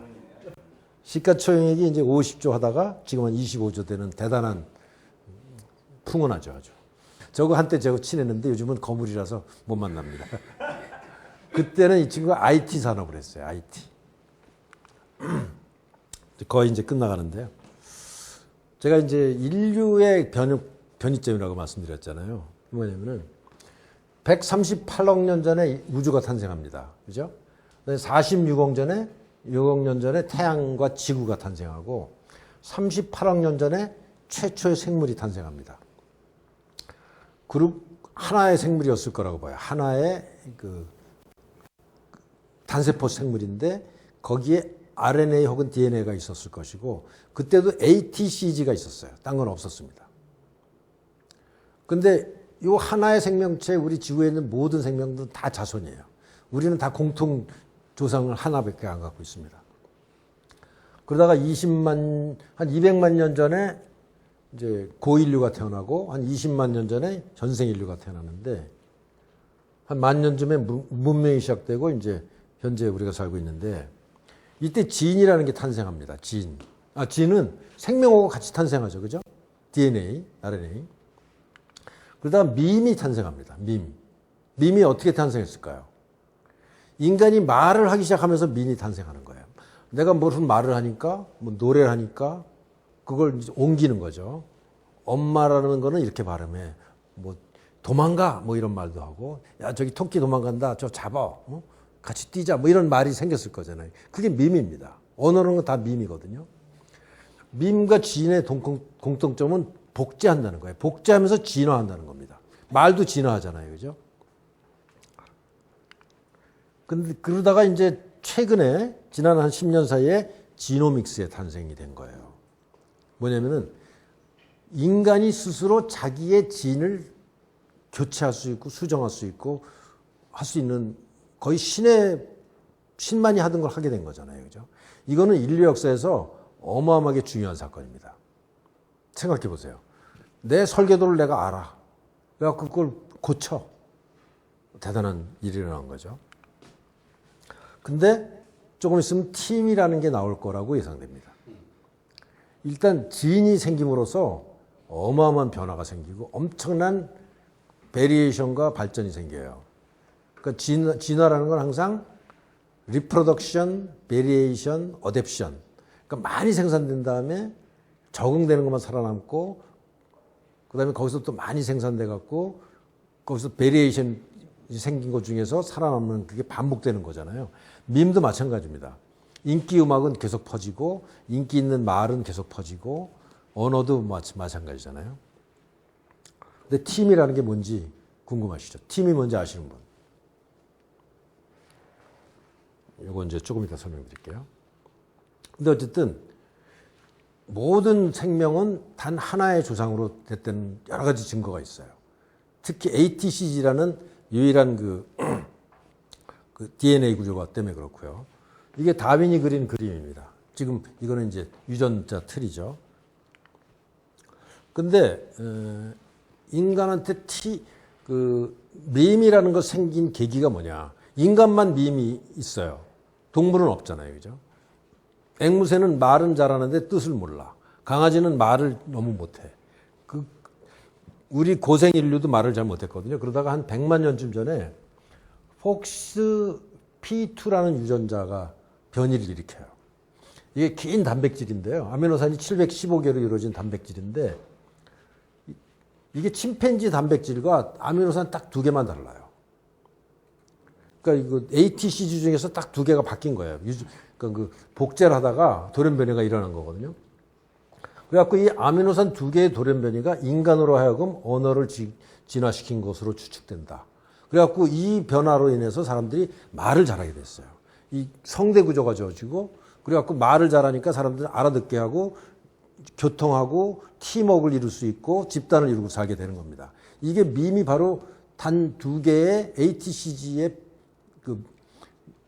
시가총액이 이제 50조 하다가 지금 한 25조 되는 대단한 풍운하죠, 아주. 저거 한때 제가 친했는데 요즘은 거물이라서 못 만납니다. 그때는 이 친구가 IT 산업을 했어요, IT. 거의 이제 끝나가는데요. 제가 이제 인류의 변이점이라고 말씀드렸잖아요. 뭐냐면은 138억 년 전에 우주가 탄생합니다. 그죠? 46억 전에 6억 년 전에 태양과 지구가 탄생하고 38억 년 전에 최초의 생물이 탄생합니다. 그룹 하나의 생물이었을 거라고 봐요. 하나의 그 단세포 생물인데 거기에 RNA 혹은 DNA가 있었을 것이고 그때도 ATCG가 있었어요. 딴 건 없었습니다. 근데 이 하나의 생명체 우리 지구에 있는 모든 생명들은 다 자손이에요. 우리는 다 공통 조상을 하나밖에 안 갖고 있습니다. 그러다가 한 200만 년 전에 이제 고인류가 태어나고 한 20만 년 전에 전생인류가 태어났는데 한 10,000년쯤에 문명이 시작되고 이제 현재 우리가 살고 있는데 이때 지인이라는 게 탄생합니다. 지인은 생명하고 같이 탄생하죠. 그죠? DNA, RNA. 그러다가 밈이 탄생합니다. 밈이 어떻게 탄생했을까요? 인간이 말을 하기 시작하면서 밈이 탄생하는 거예요. 내가 무슨 말을 하니까, 뭐 노래를 하니까, 그걸 이제 옮기는 거죠. 엄마라는 거는 이렇게 발음해. 뭐 도망가 뭐 이런 말도 하고, 야 저기 토끼 도망간다, 저 잡아, 같이 뛰자 뭐 이런 말이 생겼을 거잖아요. 그게 밈입니다. 언어라는 건 다 밈이거든요. 밈과 지인의 공통점은 복제한다는 거예요. 복제하면서 진화한다는 겁니다. 말도 진화하잖아요, 그죠? 근데 그러다가 이제 최근에 지난 한 10년 사이에 지노믹스의 탄생이 된 거예요. 뭐냐면은 인간이 스스로 자기의 진을 교체할 수 있고 수정할 수 있고 할 수 있는, 거의 신만이 하던 걸 하게 된 거잖아요, 그죠? 이거는 인류 역사에서 어마어마하게 중요한 사건입니다. 생각해 보세요. 내 설계도를 내가 알아. 그래갖고 그걸 고쳐. 대단한 일이 일어난 거죠. 근데 조금 있으면 팀이라는 게 나올 거라고 예상됩니다. 일단 지인이 생김으로써 어마어마한 변화가 생기고 엄청난 베리에이션과 발전이 생겨요. 그러니까 진화라는 건 항상 리프로덕션, 베리에이션, 어댑션. 그러니까 많이 생산된 다음에 적응되는 것만 살아남고, 그 다음에 거기서 또 많이 생산돼 갖고 거기서 베리에이션 생긴 것 중에서 살아남는, 그게 반복되는 거잖아요. 밈도 마찬가지입니다. 인기 음악은 계속 퍼지고 인기 있는 말은 계속 퍼지고 언어도 마찬가지잖아요. 근데 팀이라는 게 뭔지 궁금하시죠? 팀이 뭔지 아시는 분? 이거 이제 조금 이따 설명드릴게요. 근데 어쨌든 모든 생명은 단 하나의 조상으로 됐다는 여러 가지 증거가 있어요. 특히 ATCG라는 유일한 그 DNA 구조가 때문에 그렇고요. 이게 다윈이 그린 그림입니다. 지금 이거는 이제 유전자 틀이죠. 근데 인간한테 밈이라는 거 생긴 계기가 뭐냐? 인간만 밈이 있어요. 동물은 없잖아요, 그죠? 앵무새는 말은 잘하는데 뜻을 몰라. 강아지는 말을 너무 못해. 우리 고생 인류도 말을 잘 못했거든요. 그러다가 한 100만 년쯤 전에 폭스 P2라는 유전자가 변이를 일으켜요. 이게 긴 단백질인데요. 아미노산이 715개로 이루어진 단백질인데, 이게 침팬지 단백질과 아미노산 딱 2개만 달라요. 그러니까 이거 ATCG 중에서 딱 2개가 바뀐 거예요. 그러니까 그 복제를 하다가 돌연변이가 일어난 거거든요. 그래갖고 이 아미노산 2개의 돌연변이가 인간으로 하여금 언어를 진화시킨 것으로 추측된다. 그래갖고 이 변화로 인해서 사람들이 말을 잘하게 됐어요. 이 성대 구조가 좋아지고, 그래갖고 말을 잘하니까 사람들은 알아듣게 하고 교통하고 팀워크를 이룰 수 있고 집단을 이루고 살게 되는 겁니다. 이게 밈이 바로 단 2개의 ATCG의 그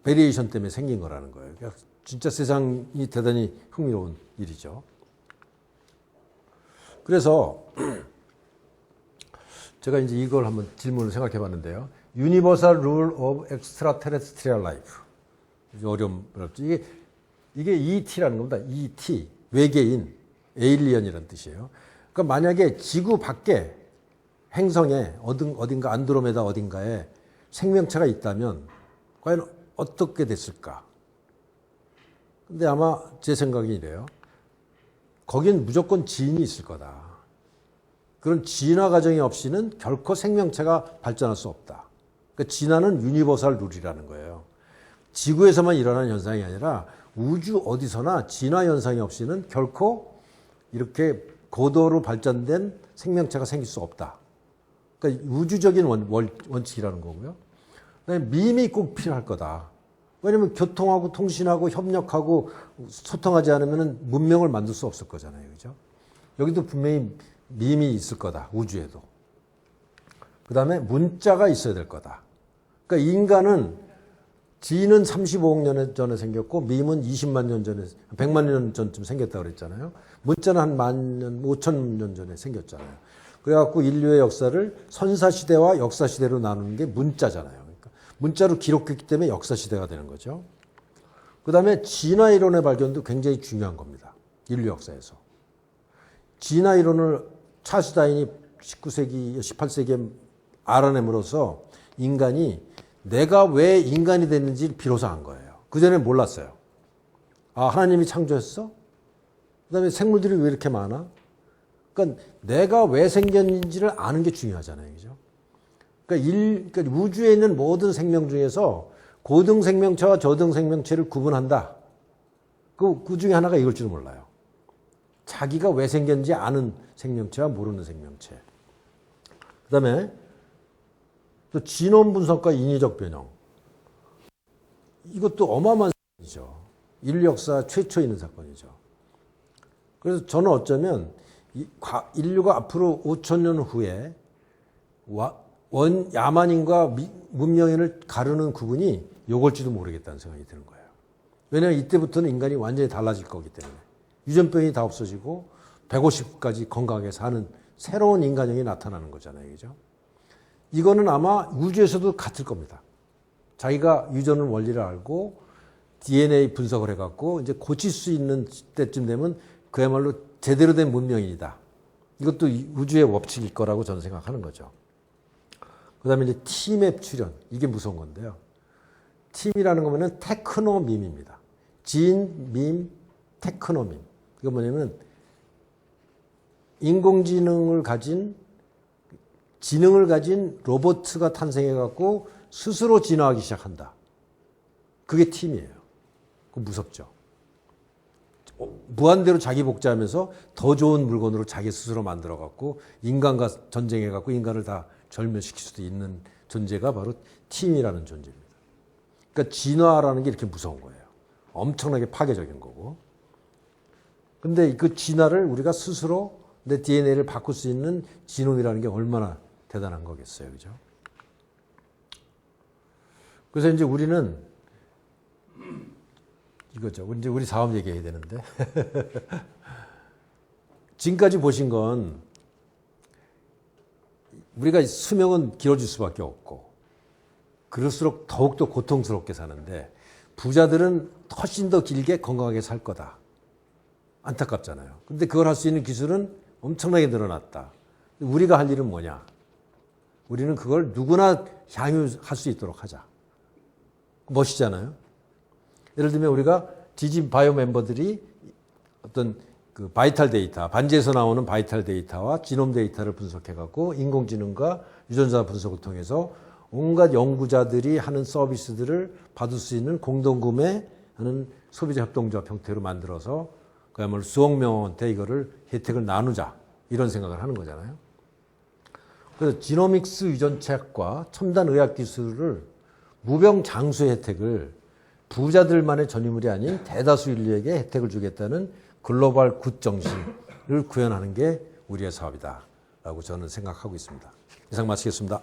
베리에이션 때문에 생긴 거라는 거예요. 그러니까 진짜 세상이 대단히 흥미로운 일이죠. 그래서 제가 이제 이걸 한번 질문을 생각해 봤는데요. Universal Rule of Extraterrestrial Life. 어려움, 어렵죠. 이게 ET라는 겁니다. ET, 외계인, 에일리언이라는 뜻이에요. 그러니까 만약에 지구 밖에 행성에 어딘가 안드로메다 어딘가에 생명체가 있다면 과연 어떻게 됐을까? 근데 아마 제 생각이 이래요. 거긴 무조건 지인이 있을 거다. 그런 진화 과정이 없이는 결코 생명체가 발전할 수 없다. 그러니까 진화는 유니버설 룰이라는 거예요. 지구에서만 일어나는 현상이 아니라 우주 어디서나 진화 현상이 없이는 결코 이렇게 고도로 발전된 생명체가 생길 수 없다. 그러니까 우주적인 원칙이라는 거고요. 그다음에 밈이 꼭 필요할 거다. 왜냐하면 교통하고 통신하고 협력하고 소통하지 않으면 문명을 만들 수 없을 거잖아요. 그죠? 여기도 분명히 밈이 있을 거다. 우주에도. 그 다음에 문자가 있어야 될 거다. 그러니까 인간은 지는 35억 년 전에 생겼고 밈은 20만 년 전에, 100만 년 전쯤 생겼다고 그랬잖아요. 문자는 한 5천 년 전에 생겼잖아요. 그래갖고 인류의 역사를 선사시대와 역사시대로 나누는 게 문자잖아요. 그러니까 문자로 기록했기 때문에 역사시대가 되는 거죠. 그 다음에 진화 이론의 발견도 굉장히 중요한 겁니다. 인류 역사에서. 진화 이론을 찰스 다윈이 19세기, 18세기에 알아냄으로써 인간이 내가 왜 인간이 됐는지 비로소 안 거예요. 그전에 몰랐어요. 아, 하나님이 창조했어? 그다음에 생물들이 왜 이렇게 많아? 그러니까 내가 왜 생겼는지를 아는 게 중요하잖아요. 그죠? 그러니까 우주에 있는 모든 생명 중에서 고등 생명체와 저등 생명체를 구분한다. 그 중에 하나가 이걸 줄 몰라요. 자기가 왜 생겼는지 아는 생명체와 모르는 생명체. 그다음에 또 지놈 분석과 인위적 변형. 이것도 어마어마한 사건이죠. 인류 역사 최초 있는 사건이죠. 그래서 저는 어쩌면 인류가 앞으로 5,000년 후에 야만인과 문명인을 가르는 구분이 요걸지도 모르겠다는 생각이 드는 거예요. 왜냐하면 이때부터는 인간이 완전히 달라질 거기 때문에. 유전병이 다 없어지고 150까지 건강하게 사는 새로운 인간형이 나타나는 거잖아요. 그죠? 이거는 아마 우주에서도 같을 겁니다. 자기가 유전의 원리를 알고 DNA 분석을 해갖고 이제 고칠 수 있는 때쯤 되면 그야말로 제대로 된 문명인이다. 이것도 우주의 법칙일 거라고 저는 생각하는 거죠. 그 다음에 이제 T맵 출현. 이게 무서운 건데요. 팀이라는 거는 테크노밈입니다. 진, 밈, 테크노밈. 이거 뭐냐면 인공지능을 가진 지능을 가진 로봇가 탄생해갖고 스스로 진화하기 시작한다. 그게 팀이에요. 그거 무섭죠. 무한대로 자기 복제하면서 더 좋은 물건으로 자기 스스로 만들어갖고 인간과 전쟁해갖고 인간을 다 절멸시킬 수도 있는 존재가 바로 팀이라는 존재입니다. 그러니까 진화라는 게 이렇게 무서운 거예요. 엄청나게 파괴적인 거고. 근데 그 진화를 우리가 스스로 내 DNA를 바꿀 수 있는 지놈이라는 게 얼마나 대단한 거겠어요. 그죠? 그래서 이제 우리는 이거죠. 이제 우리 사업 얘기해야 되는데. 지금까지 보신 건 우리가 수명은 길어질 수밖에 없고 그럴수록 더욱더 고통스럽게 사는데 부자들은 훨씬 더 길게 건강하게 살 거다. 안타깝잖아요. 근데 그걸 할 수 있는 기술은 엄청나게 늘어났다. 우리가 할 일은 뭐냐? 우리는 그걸 누구나 향유할 수 있도록 하자. 멋있잖아요. 예를 들면 우리가 디지 바이오 멤버들이 어떤 그 바이탈 데이터, 반지에서 나오는 바이탈 데이터와 지놈 데이터를 분석해갖고 인공지능과 유전자 분석을 통해서 온갖 연구자들이 하는 서비스들을 받을 수 있는 공동구매하는 소비자 협동조합 형태로 만들어서 그야말로 수억 명한테 이거를 혜택을 나누자 이런 생각을 하는 거잖아요. 그래서 지노믹스 유전체학과 첨단 의학 기술을 무병장수의 혜택을 부자들만의 전유물이 아닌 대다수 인류에게 혜택을 주겠다는 글로벌 굿 정신을 구현하는 게 우리의 사업이다 라고 저는 생각하고 있습니다. 이상 마치겠습니다.